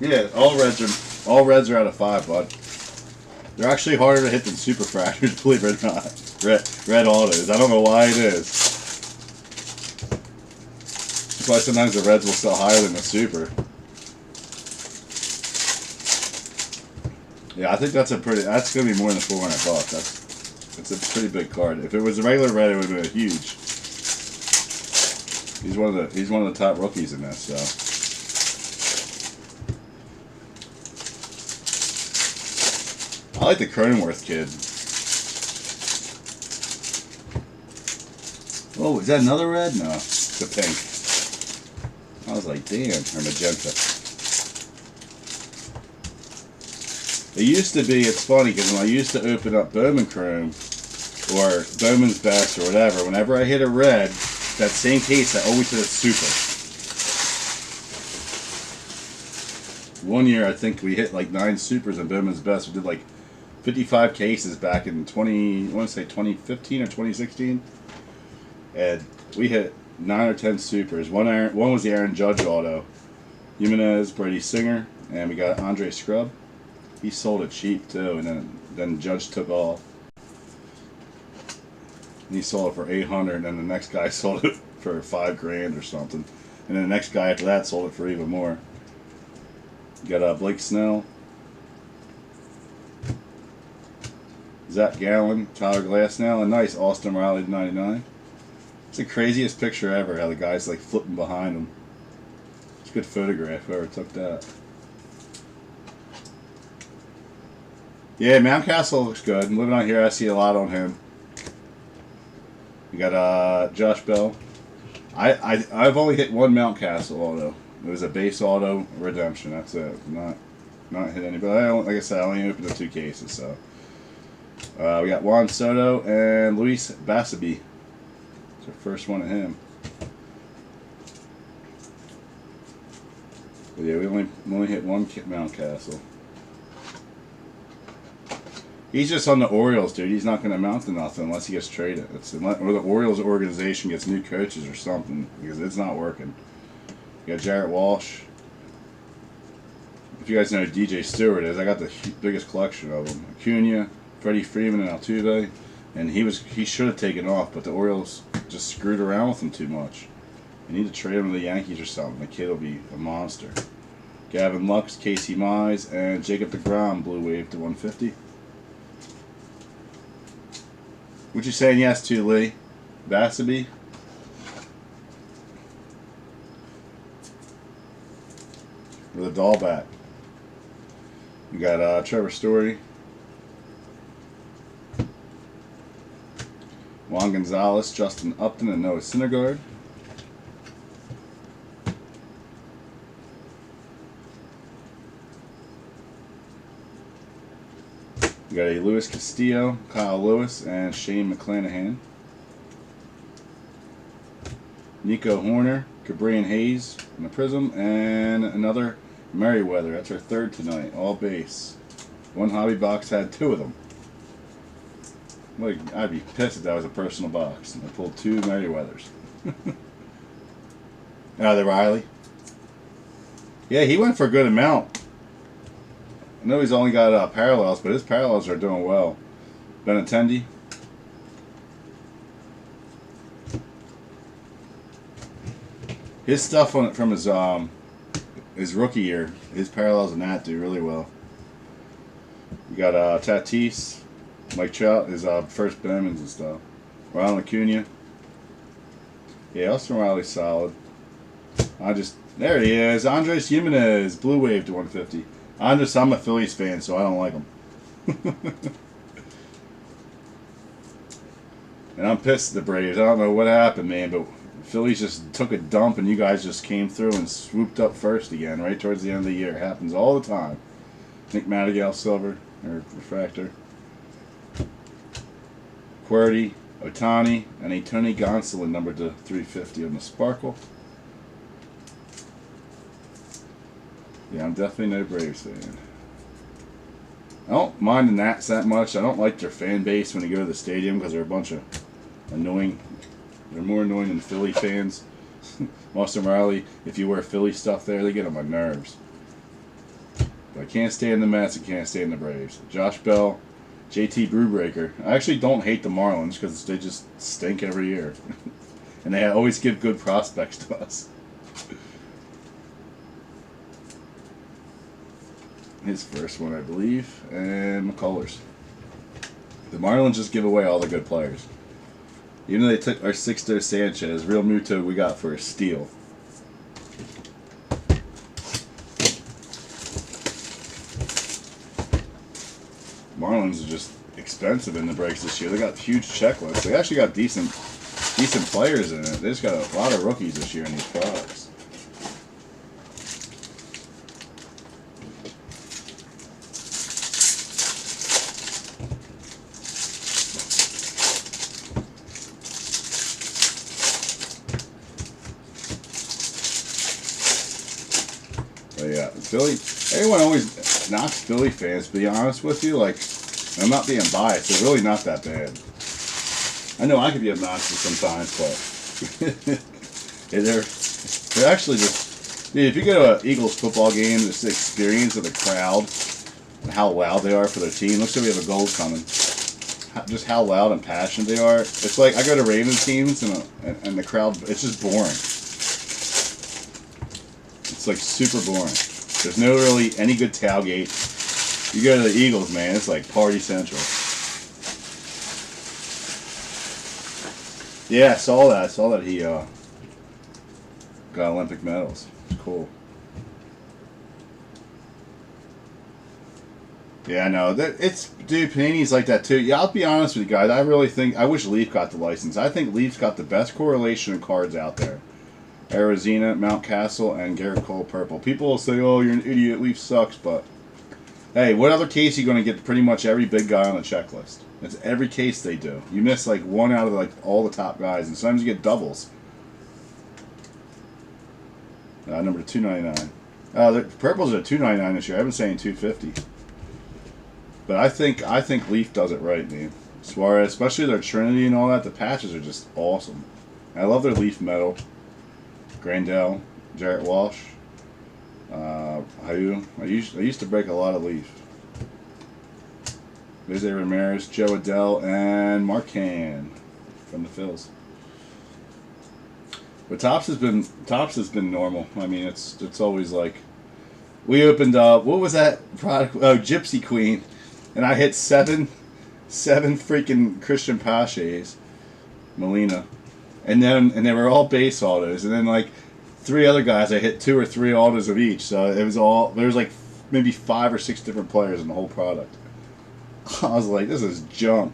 Yeah, all reds are out of 5, bud. They're actually harder to hit than super fractures, believe it or not. Red autos. I don't know why it is. That's why sometimes the reds will sell higher than the super. Yeah, I think that's gonna be more than $400. That's a pretty big card. If it was a regular red, it would have been huge. He's one of the top rookies in this, so. I like the Cronenworth kid. Oh, is that another red? No, it's a pink. I was like, damn, or magenta. It used to be, it's funny, because when I used to open up Bowman Chrome, or Bowman's Best, or whatever, whenever I hit a red, that same case, I always hit a super. One year, I think we hit like 9 supers in Bowman's Best. We did like 55 cases back in 2015 or 2016. And we hit 9 or 10 supers. One was the Aaron Judge auto. Jimenez, Brady Singer, and we got Andre Scrub. He sold it cheap too, and then Judge took off. And he sold it for $800, and then the next guy sold it for $5,000 or something. And then the next guy after that sold it for even more. You got Blake Snell, Zach Gallen, Tyler Glasnow, and nice Austin Riley to 99. It's the craziest picture ever, how the guy's like flipping behind him. It's a good photograph, whoever took that. Yeah, Mountcastle looks good. I'm living out here, I see a lot on him. You got Josh Bell. I've only hit one Mountcastle auto. It was a base auto redemption. That's it. Not hit any. But like I said, I only opened the 2 cases. So we got Juan Soto and Luis Basabe. It's our first one of him. But yeah, we only hit one Mountcastle. He's just on the Orioles, dude. He's not going to amount to nothing unless he gets traded. Or the Orioles organization gets new coaches or something, because it's not working. You got Jarrett Walsh. If you guys know who DJ Stewart is, I got the biggest collection of them. Acuna, Freddie Freeman, and Altuve. And he should have taken off, but the Orioles just screwed around with him too much. You need to trade him to the Yankees or something. The kid will be a monster. Gavin Lux, Casey Mize, and Jacob deGrom, Blue Wave to 150. What you saying yes to, Lee? Basaby? With a doll bat. We got Trevor Story. Juan Gonzalez, Justin Upton, and Noah Syndergaard. We got a Luis Castillo, Kyle Lewis, and Shane McClanahan. Nico Horner, Cabrian Hayes in the Prism, and another Merriweather. That's our third tonight, all base. One hobby box had two of them. Like, I'd be pissed if that was a personal box and I pulled two Merriweathers. The Riley. Yeah, he went for a good amount. I know he's only got parallels, but his parallels are doing well. Benintendi. His stuff from his rookie year, his parallels and that do really well. We got Tatis, Mike Trout, his first Bowmans and stuff. Ronald Acuna. Yeah, Austin Riley's solid. There he is, Andres Gimenez, Blue Wave to 150. I'm a Phillies fan, so I don't like him. And I'm pissed at the Braves. I don't know what happened, man, but Phillies just took a dump and you guys just came through and swooped up first again right towards the end of the year. It happens all the time. Nick Madrigal, silver, or refractor. QWERTY, Ohtani, and a Tony Gonsolin numbered to 350 on the Sparkle. Yeah, I'm definitely no Braves fan. I don't mind the Nats that much. I don't like their fan base when you go to the stadium because they're a bunch of annoying. They're more annoying than Philly fans. Austin Riley, if you wear Philly stuff there, they get on my nerves. But I can't stand the Mets. I can't stand the Braves. Josh Bell, JT Brewbreaker. I actually don't hate the Marlins because they just stink every year. And they always give good prospects to us. His first one, I believe, and McCullers. The Marlins just give away all the good players. Even though they took our Sixto Sanchez, Real Muto we got for a steal. Marlins are just expensive in the breaks this year. They got huge checklists. They actually got decent players in it. They just got a lot of rookies this year in these products. Yeah, Philly. Everyone always knocks Philly fans. To be honest with you, like, I'm not being biased. They're really not that bad. I know I could be obnoxious sometimes, but they're actually just. Dude, if you go to an Eagles football game, just the experience of the crowd and how loud they are for their team. Looks like we have a goal coming. Just how loud and passionate they are. It's like I go to Ravens teams and the crowd. It's just boring. It's like super boring. There's no really any good tailgate. You go to the Eagles, man, it's like party central. Yeah, I saw that. I saw that he got Olympic medals. It's cool. Yeah, I know. Dude, Panini's like that too. Yeah, I'll be honest with you guys. I really think, I wish Leaf got the license. I think Leaf's got the best correlation of cards out there. Arizona, Mountcastle, and Garrett Cole purple. People will say, oh, you're an idiot, Leaf sucks, but hey, what other case are you going to get pretty much every big guy on the checklist? It's every case they do. You miss like one out of like all the top guys, and sometimes you get doubles. Number 299. The purples are 299 this year. I've been saying 250. But I think Leaf does it right, man. Suarez, especially their Trinity and all that, the patches are just awesome. I love their Leaf metal. Grandel, Jarrett Walsh, Hayu. I used to break a lot of Leaf. Jose Ramirez, Joe Adell, and Marcan from the Phils. But Topps has been normal. I mean, it's always like, we opened up, what was that product? Oh, Gypsy Queen, and I hit seven freaking Christian Paches, Molina, and they were all base autos, and then like 3 other guys I hit 2 or 3 autos of each. So it was all, there was like maybe 5 or 6 different players in the whole product. I was like, this is junk.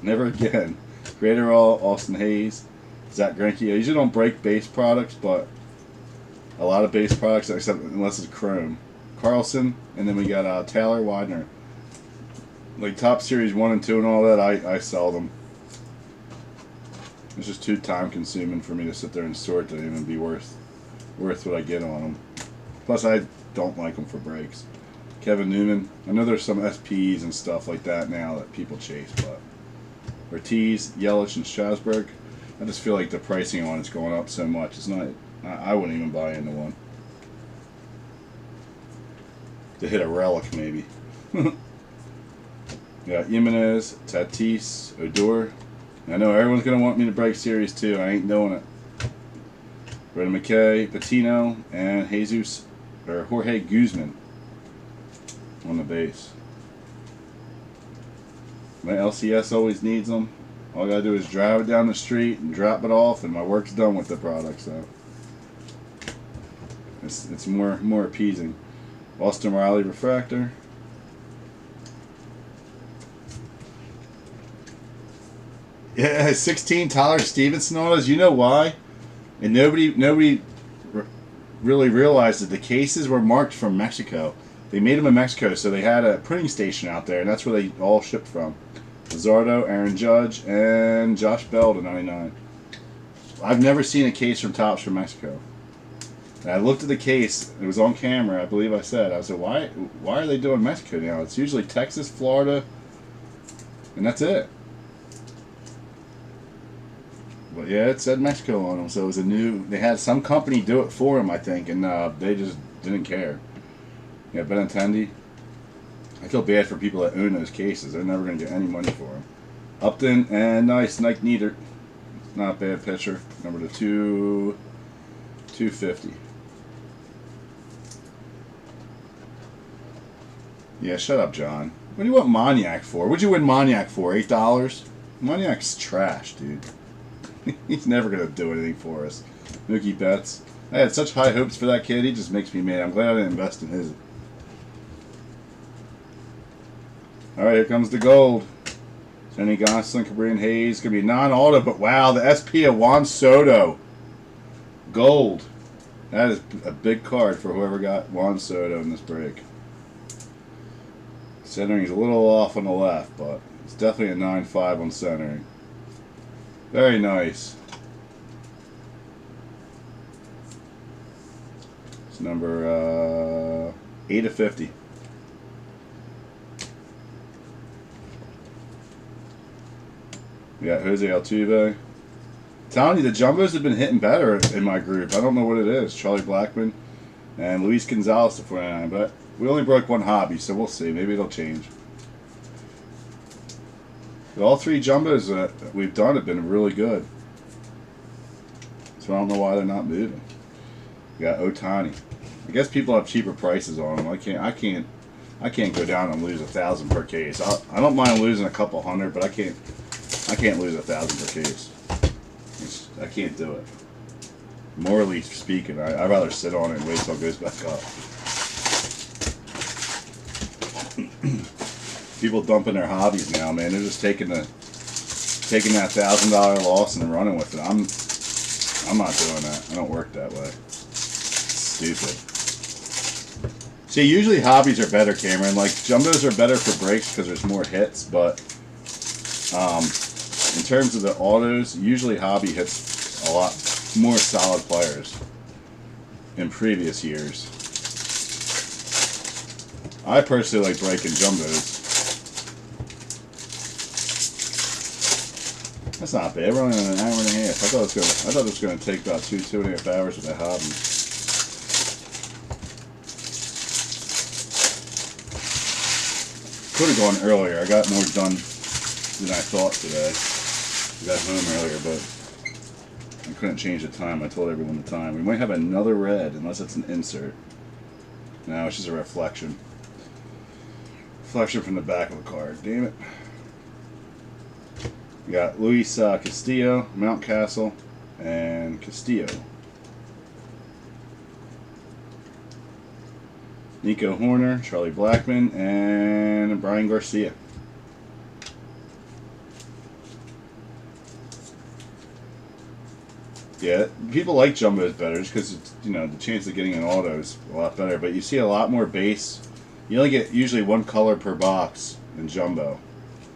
Never again. Creator All, Austin Hayes, Zach Greinke. I usually don't break base products, but a lot of base products, except unless it's chrome. Carlson, and then we got Taylor Widener. Like Top Series 1 and 2 and all that, I sell them. It's just too time consuming for me to sit there and sort to even be worth what I get on them. Plus, I don't like them for breaks. Kevin Newman. I know there's some SPs and stuff like that now that people chase, but Ortiz, Yelich, and Strasburg. I just feel like the pricing on it's going up so much. It's not. I wouldn't even buy into one. To hit a relic, maybe. Yeah, Jimenez, Tatis, Odor. I know everyone's gonna want me to break Series 2. I ain't doing it. Brendan McKay, Patino, and Jorge Guzman on the base. My LCS always needs them. All I gotta do is drive it down the street and drop it off, and my work's done with the product. So it's more appeasing. Austin Riley refractor. Yeah, 16 Tyler Stevenson autos. You know why? And nobody really realized that the cases were marked from Mexico. They made them in Mexico, so they had a printing station out there, and that's where they all shipped from. Luzardo, Aaron Judge, and Josh Bell to 99. I've never seen a case from Topps from Mexico. And I looked at the case. It was on camera. I believe I said, why are they doing Mexico now? It's usually Texas, Florida, and that's it. But yeah, it said Mexico on them, so it was they had some company do it for them, I think, and they just didn't care. Yeah, Benintendi. I feel bad for people that own those cases. They're never going to get any money for them. Upton, and nice, Nike Nieder. Not a bad pitcher. Number 250. Yeah, shut up, John. What do you want Moniac for? What'd you win Moniac for? $8? Moniac's trash, dude. He's never going to do anything for us. Mookie Betts. I had such high hopes for that kid. He just makes me mad. I'm glad I didn't invest in his. Alright, here comes the gold. Jenny Gosselin, Cabrian Hayes. Going to be non-auto, but wow, the SP of Juan Soto. Gold. That is a big card for whoever got Juan Soto in this break. Centering is a little off on the left, but it's definitely a 9.5 on centering. Very nice. It's number 8 of 50. We got Jose Altuve. Telling you, the Jumbos have been hitting better in my group. I don't know what it is. Charlie Blackmon and Luis Gonzalez to 49, but we only broke one hobby, so we'll see. Maybe it'll change. But all 3 Jumbos that we've done have been really good. So I don't know why they're not moving. We got Otani. I guess people have cheaper prices on them. I can't go down and lose 1,000 per case. I don't mind losing a couple hundred, but I can't lose 1,000 per case. I can't do it. Morally speaking, I'd rather sit on it and wait till it goes back up. People dumping their hobbies now, man. They're just taking that $1,000 loss and running with it. I'm not doing that. I don't work that way. Stupid. See, usually hobbies are better, Cameron. Like Jumbos are better for breaks because there's more hits, but in terms of the autos, usually hobby hits a lot more solid players in previous years. I personally like breaking Jumbos. That's not bad. We're only on an hour and a half. I thought it was gonna take about 2.5 hours with that hobby. Could have gone earlier. I got more done than I thought today. I got home earlier, but I couldn't change the time. I told everyone the time. We might have another red, unless it's an insert. No, it's just a reflection. Reflection from the back of the card. Damn it. We got Luis Castillo, Mountcastle, and Castillo. Nico Horner, Charlie Blackmon, and Brian Garcia. Yeah, people like jumbos better just because you know the chance of getting an auto is a lot better. But you see a lot more base. You only get usually one color per box in jumbo,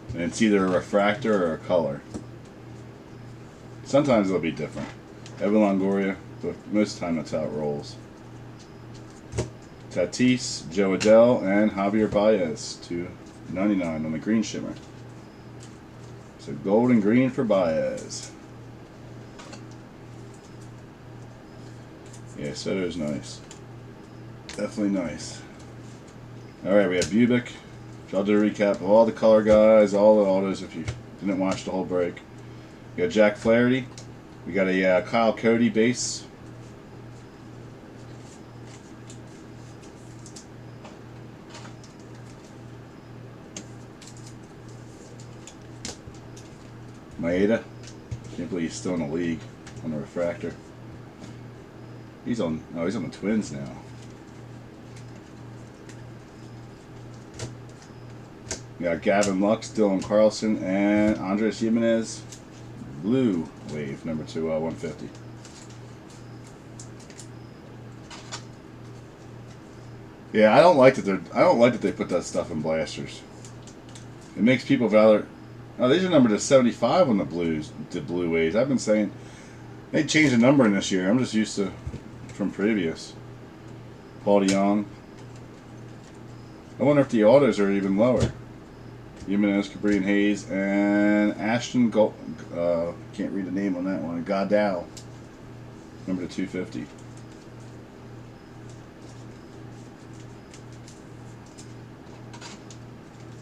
and it's either a refractor or a color. Sometimes it'll be different. Evan Longoria, but most of the time that's how it rolls. Tatis, Joe Adell, and Javier Baez, $2.99 on the green shimmer. So gold and green for Baez. Yeah, Soto's nice. Definitely nice. Alright, we have Bubic. I'll do a recap of all the color guys, all the autos if you didn't watch the whole break. We got Jack Flaherty. We got a Kyle Cody base. Maeda. Can't believe he's still in the league on the refractor. He's on the Twins now. We got Gavin Lux, Dylan Carlson, and Andres Jimenez. Blue Wave, number 2, 150. Yeah, I don't like that they put that stuff in blasters. It makes people rather. Oh, these are numbered to 75 on the blue waves. I've been saying they changed the numbering this year. I'm just used to from previous. Paul DeYoung. I wonder if the autos are even lower. Jimenez, Cabri, and Hayes, and Ashton can't read the name on that one. Godow, number to 250.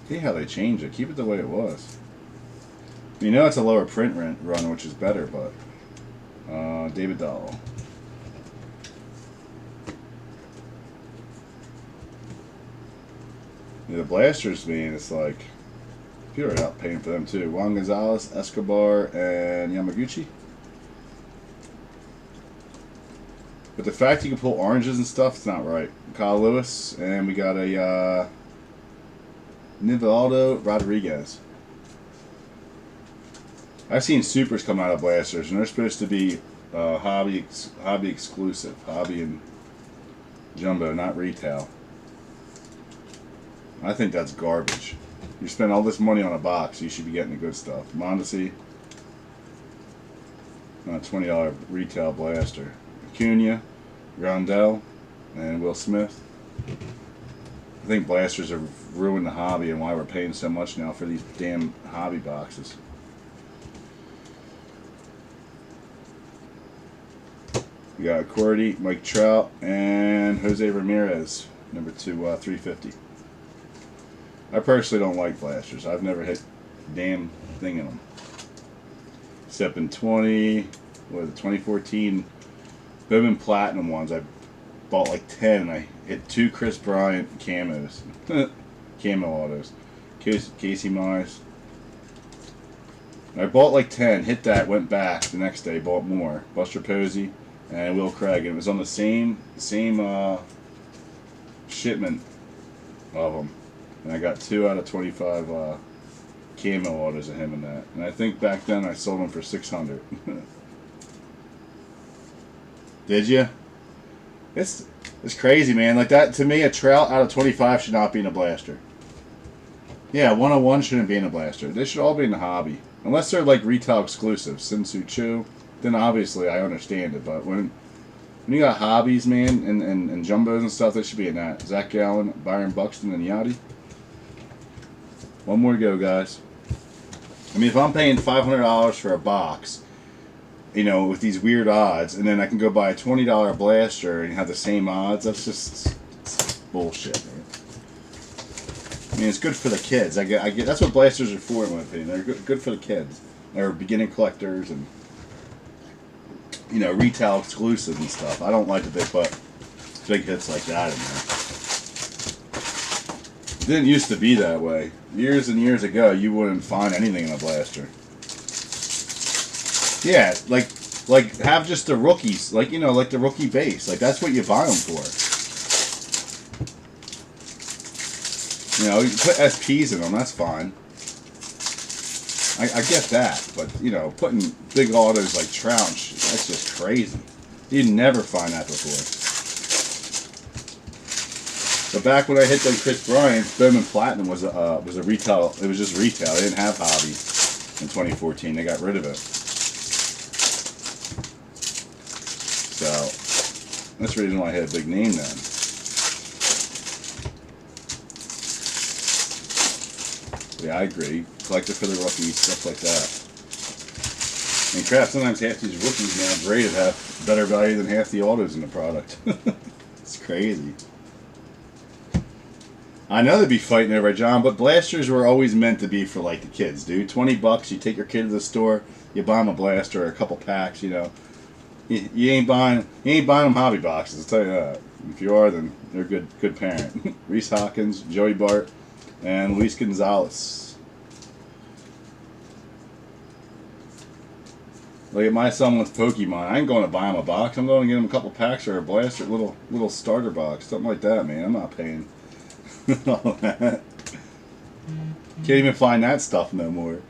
See how they changed it. Keep it the way it was. You know it's a lower print run, which is better, but David Dahl. Yeah, the blasters, man, it's like people are out paying for them too. Juan Gonzalez, Escobar, and Yamaguchi. But the fact you can pull oranges and stuff, it's not right. Kyle Lewis, and we got a Nivaldo Rodriguez. I've seen supers come out of blasters, and they're supposed to be hobby exclusive, hobby and jumbo, not retail. I think that's garbage. You spend all this money on a box, you should be getting the good stuff. Mondesi, $20 retail blaster. Acuna, Grandel, and Will Smith. I think blasters have ruined the hobby and why we're paying so much now for these damn hobby boxes. We got Cordy, Mike Trout, and Jose Ramirez, number 2, 350. I personally don't like blasters. I've never hit a damn thing in them. Except in 2014 Bowman Platinum ones. I bought like 10 and I hit 2 Chris Bryant camos. Camo autos. Casey Mize. I bought like 10, hit that, went back the next day, bought more. Buster Posey and Will Craig. And it was on the same shipment of them. And I got 2 out of 25 camo autos of him in that. And I think back then I sold them for $600. Did you? It's crazy, man. Like that, to me, a Trout out of 25 should not be in a blaster. Yeah, 101 shouldn't be in a blaster. They should all be in the hobby. Unless they're like retail exclusive. Sinsu Chu, then obviously I understand it. But when you got hobbies, man, and jumbos and stuff, they should be in that. Zach Gallen, Byron Buxton, and Yachty. One more to go, guys. I mean, if I'm paying $500 for a box, you know, with these weird odds, and then I can go buy a $20 blaster and have the same odds, that's just bullshit, man. I mean, it's good for the kids. I get. That's what blasters are for, in my opinion. They're good for the kids. They're beginning collectors and, you know, retail exclusive and stuff. I don't like that they put big hits like that in there. It didn't used to be that way. Years and years ago, you wouldn't find anything in a blaster. Yeah, like have just the rookies, like, you know, like the rookie base. Like, that's what you buy them for. You know, you put SPs in them, that's fine. I get that, but, you know, putting big autos like Trouch, that's just crazy. You'd never find that before. But back when I hit them Chris Bryant's, Bowman Platinum was a retail. It was just retail. They didn't have Hobby in 2014. They got rid of it. So that's the reason why I had a big name then. Yeah, I agree. Collect it for the rookies, stuff like that. And crap, sometimes half these rookies now graded have better value than half the autos in the product. It's crazy. I know they'd be fighting over it, John, but blasters were always meant to be for, like, the kids, dude. $20, you take your kid to the store, you buy them a blaster or a couple packs, you know. You ain't buying them hobby boxes, I'll tell you that. If you are, then they're a good parent. Reese Hawkins, Joey Bart, and Luis Gonzalez. Look at my son with Pokemon. I ain't going to buy him a box. I'm going to get him a couple packs or a blaster, little starter box, something like that, man. I'm not paying all that. Can't even find that stuff no more.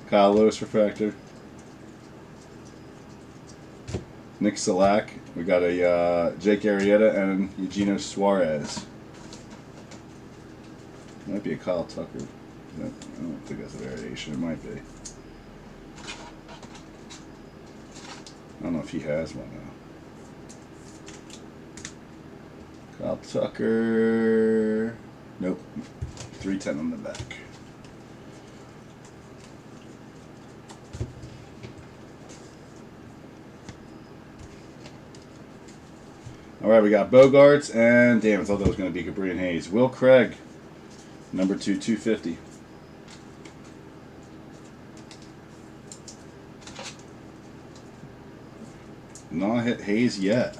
Kyle Lewis refractor. Nick Salak. We got a Jake Arrieta and Eugenio Suarez. Might be a Kyle Tucker. I don't think that's a variation. It might be. I don't know if he has one now. Kyle Tucker. Nope. 310 on the back. Alright, we got Bogarts and, damn, I thought that was going to be Gabriel Hayes. Will Craig, number 250. Not hit Hayes yet.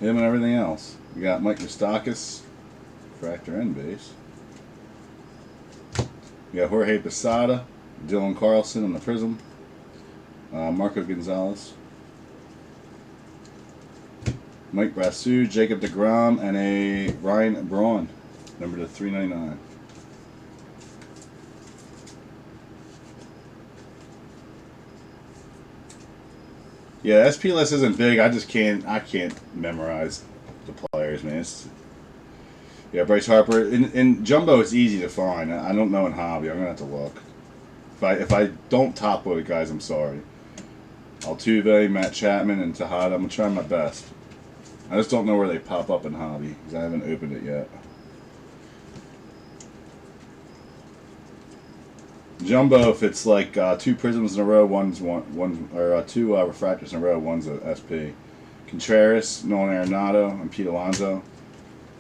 Him and everything else. We got Mike Moustakas, refractor and base. We got Jorge Posada, Dylan Carlson on the Prism, Marco Gonzalez, Mike Brassou, Jacob deGrom, and a Ryan Braun, number to 399. Yeah, SP list isn't big. I can't memorize the players, man. Yeah, Bryce Harper. In Jumbo, it's easy to find. I don't know in Hobby. I'm gonna have to look. If I don't top load it, guys, I'm sorry. Altuve, Matt Chapman, and Tejada. I'm gonna try my best. I just don't know where they pop up in Hobby because I haven't opened it yet. Jumbo, if it's like two prisms in a row, or two refractors in a row, one's a SP. Contreras, Nolan Arenado, and Pete Alonso.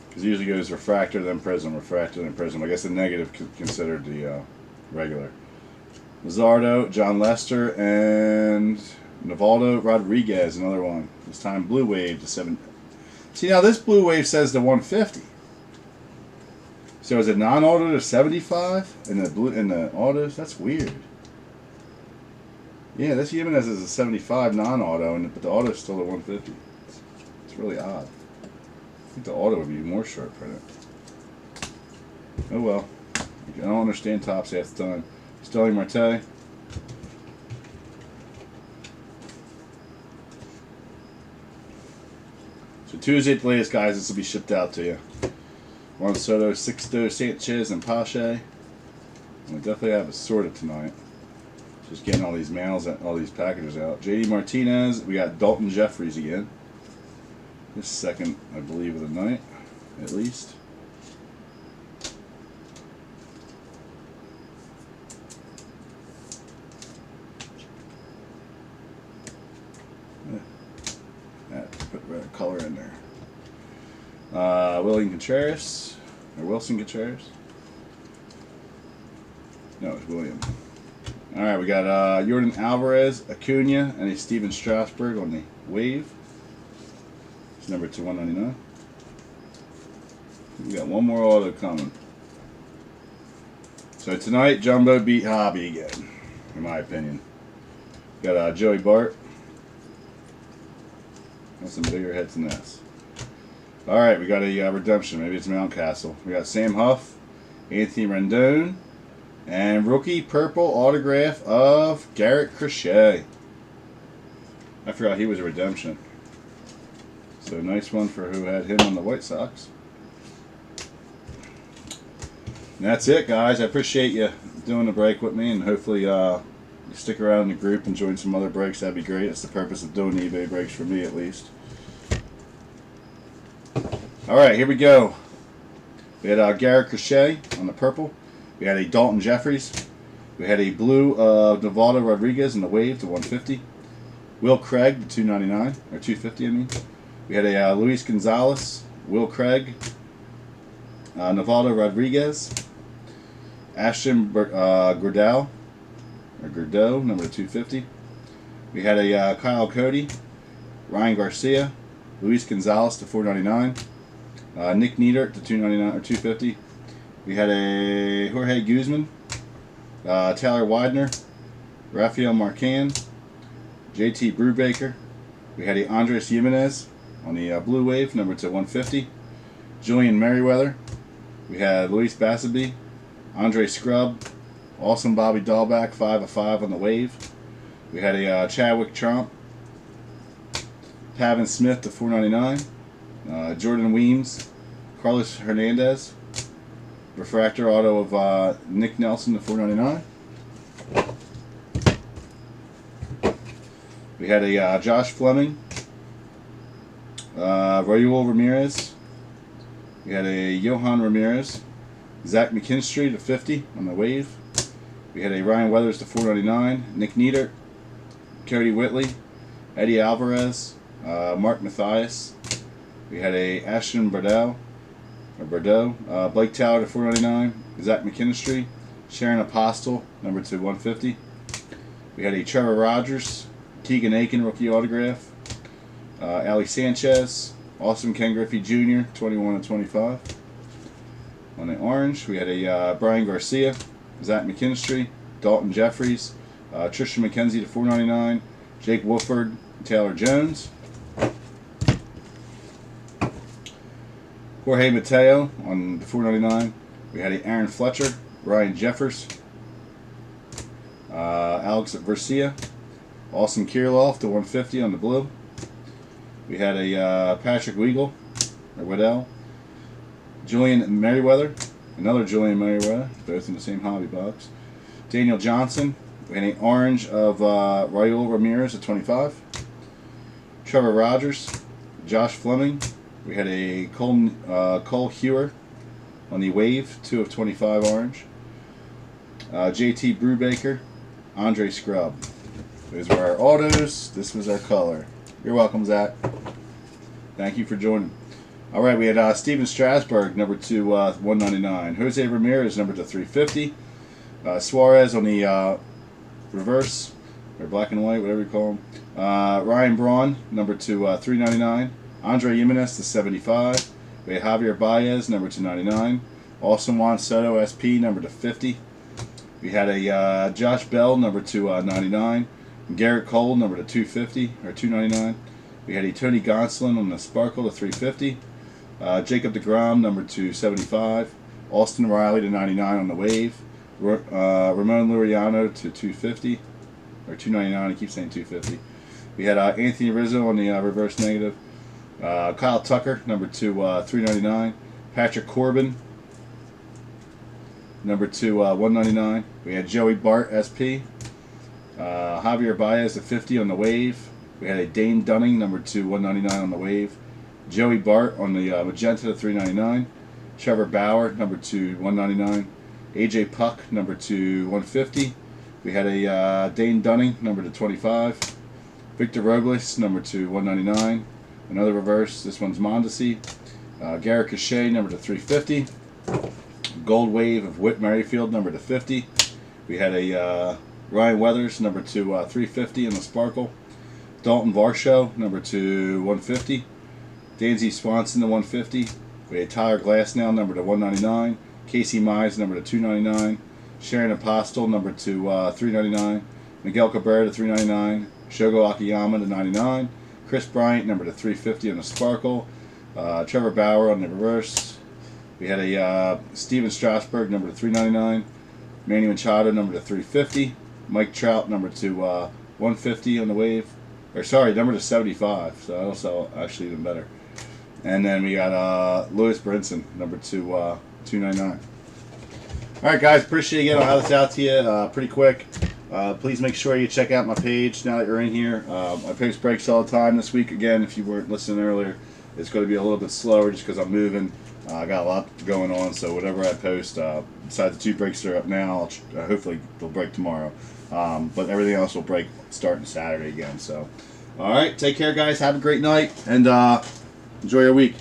Because it usually goes refractor, then prism, refractor, then prism. I guess the negative considered the regular. Luzardo, John Lester, and Nivaldo Rodriguez, another one. This time Blue Wave to 7. See, now this Blue Wave says to 150. So is it non-auto to 75 in the autos? That's weird. Yeah, this Jimenez is a 75 non-auto, but the auto is still at 150. It's really odd. I think the auto would be more short printed. Oh well. I don't understand tops half the time. Stelling Marte. So Tuesday at the latest, guys, this will be shipped out to you. Juan Soto, Sixto, Sanchez, and Pache. We definitely have it sorted tonight. Just getting all these mails, all these packages out. JD Martinez. We got Dalton Jeffries again. This second, I believe, of the night, at least. color in there. Wilson Contreras. No, it's William. Alright, we got Jordan Alvarez, Acuna, and a Steven Strasburg on the wave. It's number 2/199. We got one more auto coming. So tonight, Jumbo beat Hobby again, in my opinion. Got Joey Bart. Got some bigger hits than this. Alright, we got a redemption. Maybe it's Mountcastle. We got Sam Huff, Anthony Rendon, and rookie purple autograph of Garrett Crochet. I forgot he was a redemption. So nice one for who had him on the White Sox. And that's it, guys. I appreciate you doing the break with me, and hopefully you stick around in the group and join some other breaks. That'd be great. That's the purpose of doing eBay breaks for me, at least. Alright, here we go. We had Garrett Crochet on the purple. We had a Dalton Jeffries. We had a blue of Nevada Rodriguez in the wave to 150. Will Craig to 299, or 250, I mean. We had a Luis Gonzalez, Will Craig, Nevada Rodriguez, Ashton Gurdell, number 250. We had a Kyle Cody, Ryan Garcia, Luis Gonzalez to 499, Nick Niedert to 299 or 250. We had a Jorge Guzman, Taylor Widener, Rafael Marquez, JT Brubaker. We had a Andres Jimenez on the blue wave, number to 150. Julian Merriweather. We had Luis Basabe, Andre Scrub, Awesome Bobby Dahlback, 5/5 on the wave. We had a Chadwick Tromp, Pavin Smith to 499, Jordan Weems, Carlos Hernandez, refractor auto of Nick Nelson to 499. We had a Josh Fleming, Raul Ramirez. We had a Johan Ramirez, Zach McKinstry to 50 on the wave. We had a Ryan Weathers to 499, Nick Niedert, Cody Whitley, Eddie Alvarez, Mark Mathias. We had a Ashton Bordeaux, Blake Tower to 499, Zach McKinstry, Sharon Apostle, number to 150. We had a Trevor Rogers, Keegan Aiken rookie autograph, Ali Sanchez, Austin Ken Griffey Jr., 21/25. On the orange, we had a Brian Garcia, Zach McKinstry, Dalton Jeffries, Trisha McKenzie to 499, Jake Woodford, Taylor Jones, Jorge Mateo on the 499. We had a Aaron Fletcher, Ryan Jeffers, Alex Garcia, Austin Kirilloff to 150 on the blue. We had a Patrick Waddell, Julian Merriweather, another Julian Merriweather, both in the same hobby box. Daniel Johnson. We had an orange of Raul Ramirez at 25. Trevor Rogers, Josh Fleming. We had a Cole Hewer on the wave, 2/25 orange. JT Brubaker, Andre Scrub. Those were our autos. This was our color. You're welcome, Zach. Thank you for joining. All right, we had Steven Strasburg, number to 199. Jose Ramirez, number to 350. Suarez on the reverse, or black and white, whatever you call him. Ryan Braun, number to 399. Andre Jimenez to 75. We had Javier Baez, number to 99. Austin Juan Soto, SP, number to 50. We had a Josh Bell, number to 99. Garrett Cole, number to 250 or 299. We had a Tony Gonsolin on the Sparkle to 350. Jacob deGrom, number to 75. Austin Riley to 99 on the wave. Ramon Laureano to 250 or 299. I keep saying 250. We had Anthony Rizzo on the reverse negative. Kyle Tucker, number to 399. Patrick Corbin, number to 199. We had Joey Bart, SP. Javier Baez to 50 on the wave. We had a Dane Dunning, number to 199 on the wave. Joey Bart on the magenta to 399. Trevor Bauer, number to 199. AJ Puck, number to 150. We had a Dane Dunning, number to 25. Victor Robles, number to 199. Another reverse. This one's Mondesi. Garrett Cachet, number to 350. Gold Wave of Whit Merrifield, number to 50. We had a Ryan Weathers, number to 350 in the Sparkle. Dalton Varsho, number to 150. Danzy Swanson to 150. We had Tyler Glasnow, number to 199. Casey Mize, number to 299. Sharon Apostle, number to 399. Miguel Cabrera to 399. Shogo Akiyama to 99. Chris Bryant, number to 350 on the Sparkle. Trevor Bauer on the reverse. We had a Steven Strasburg, number to 399. Manny Machado, number to 350. Mike Trout, number to 150 on the wave. Or sorry, number to 75. So that'll sell actually even better. And then we got Lewis Brinson, number to 299. All right, guys, appreciate you getting all this out to you pretty quick. Please make sure you check out my page now that you're in here. I post breaks all the time this week. Again, if you weren't listening earlier, it's going to be a little bit slower just because I'm moving. I got a lot going on, so whatever I post, besides the 2 breaks that are up now, hopefully they'll break tomorrow. But everything else will break starting Saturday again. So, all right, take care, guys. Have a great night, and enjoy your week.